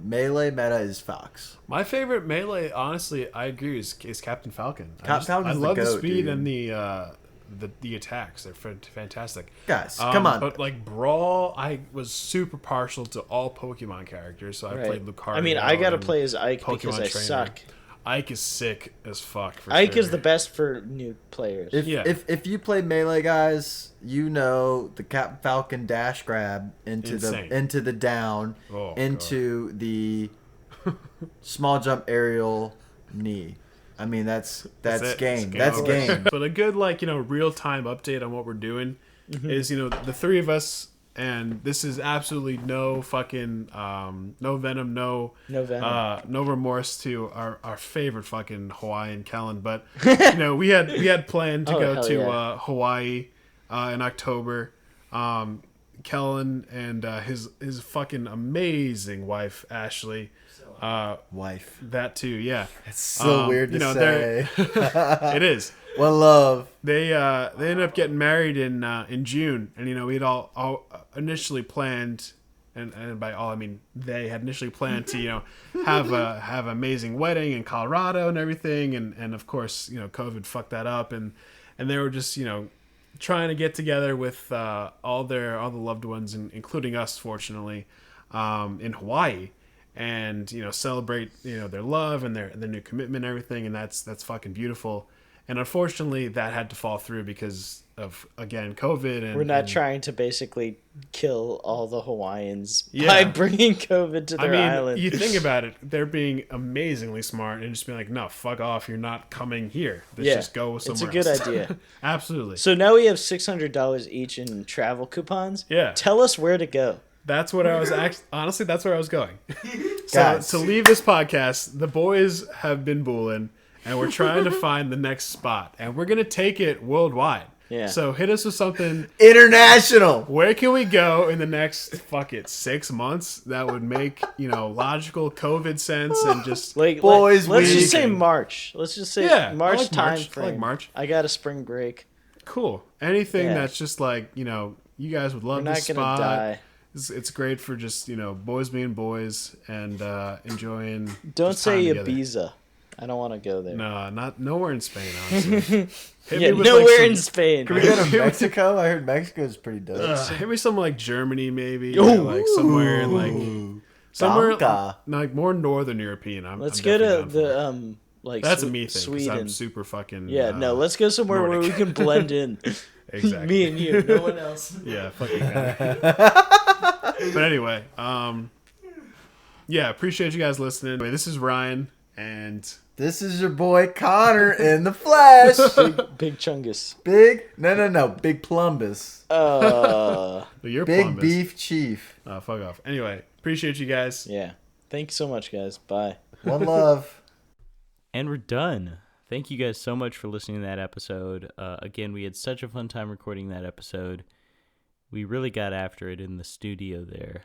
Melee meta is Fox. My favorite melee, honestly, I agree, is Captain Falcon. Falcon's I the love the goat, speed dude. and the attacks. They're fantastic. Guys, come on. But like Brawl, I was super partial to all Pokemon characters, so I Right. played Lucario. I mean, I gotta and play as Ike because Pokemon I Trainer. suck. Ike is sick as fuck. For Ike sure. is the best for new players. Yeah. If you play melee, guys, you know the Captain Falcon dash grab Insane. into the down, Oh, into the small jump aerial knee. I mean that's it. game. It's That's over. game. But a good real time update on what we're doing is the three of us, and this is absolutely no fucking no venom, no remorse to our favorite fucking Hawaiian Kellen, but we had planned to Oh, go hell to yeah. Hawaii in October. Kellen and his fucking amazing wife Ashley. Wife. That too, yeah. It's so weird to say. It is. One love. They ended up getting married in June, and we'd all initially planned, and by all I mean they had initially planned to have an amazing wedding in Colorado and everything, and of course COVID fucked that up, and they were just trying to get together with all the loved ones, including us, fortunately, in Hawaii. And celebrate their love and their new commitment and everything, and that's fucking beautiful. And unfortunately that had to fall through because of, again, COVID. And We're not trying to basically kill all the Hawaiians Yeah. by bringing COVID to their island. You think about it, they're being amazingly smart and just being like, no, fuck off, you're not coming here. Let's just go somewhere it's a else. good idea. Absolutely. So now we have $600 each in travel coupons. Yeah. Tell us where to go. That's what I was honestly, that's where I was going. So Guys. to leave this podcast, the boys have been booling, and we're trying to find the next spot, and we're gonna take it worldwide. Yeah. So hit us with something. International. Where can we go in the next 6 months that would make logical COVID sense and just Boys let's just week. say March. Let's just say Yeah, I March like time March. I frame. like March. I got a spring break. cool. Anything Yeah. that's just like you guys would We're love not this gonna spot. die. It's great for just boys being boys and enjoying. Don't just time say together. Ibiza. I don't want to go there. No, not nowhere in Spain. Honestly, Hit Yeah, me with, nowhere some- in Spain. Can we go to Mexico? I heard Mexico's pretty dope. Hit me somewhere like Germany, maybe. Ooh. Or like somewhere in somewhere Donka. like more Northern European. Let's I'm go to definitely down for the it. That's a me thing because Sweden. I'm super fucking. Yeah, no, let's go somewhere where Nordic. we can blend in. Exactly. Me and you, no one else. Yeah, fucking. But anyway, yeah, appreciate you guys listening. Anyway, this is Ryan, and This is your boy Connor in the flesh. Big Chungus. Big? No. Big Plumbus. you're Big Columbus. Beef Chief. Fuck off. Anyway, appreciate you guys. Yeah. Thank you so much, guys. Bye. One love. And we're done. Thank you guys so much for listening to that episode. Again, we had such a fun time recording that episode. We really got after it in the studio there.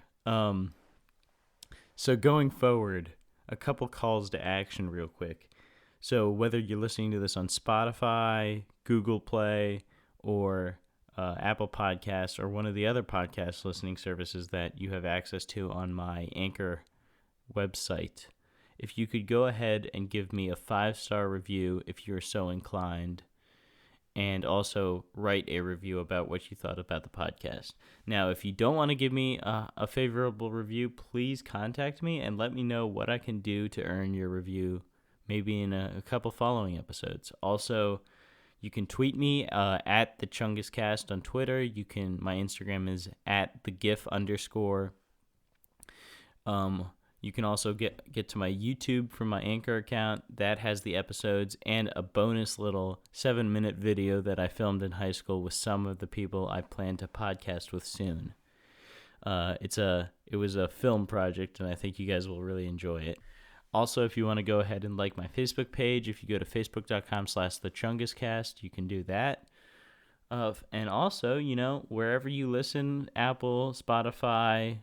So going forward, a couple calls to action real quick. So whether you're listening to this on Spotify, Google Play, or Apple Podcasts, or one of the other podcast listening services that you have access to on my Anchor website, if you could go ahead and give me a 5-star review if you're so inclined, and also write a review about what you thought about the podcast. Now, if you don't want to give me a favorable review, please contact me and let me know what I can do to earn your review, maybe in a couple following episodes. Also, you can tweet me at the ChungusCast on Twitter. My Instagram is at @thegif_. You can also get to my YouTube from my Anchor account. That has the episodes and a bonus little 7-minute video that I filmed in high school with some of the people I plan to podcast with soon. It was a film project, and I think you guys will really enjoy it. Also, if you want to go ahead and like my Facebook page, if you go to facebook.com/thechunguscast, you can do that. And also, wherever you listen, Apple, Spotify,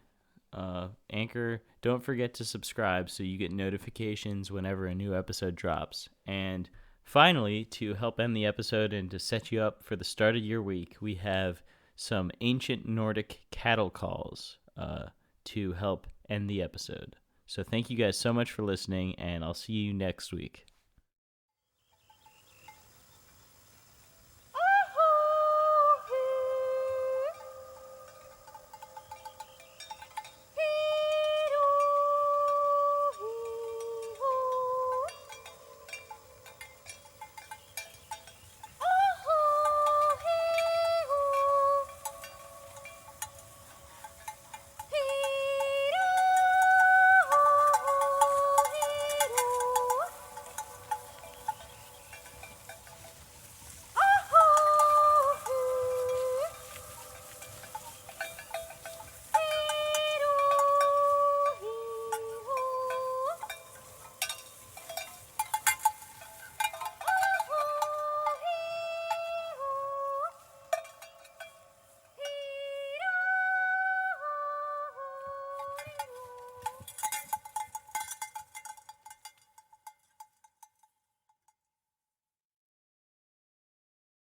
Anchor, don't forget to subscribe so you get notifications whenever a new episode drops. And finally, to help end the episode and to set you up for the start of your week, we have some ancient Nordic cattle calls to help end the episode. So thank you guys so much for listening, and I'll see you next week.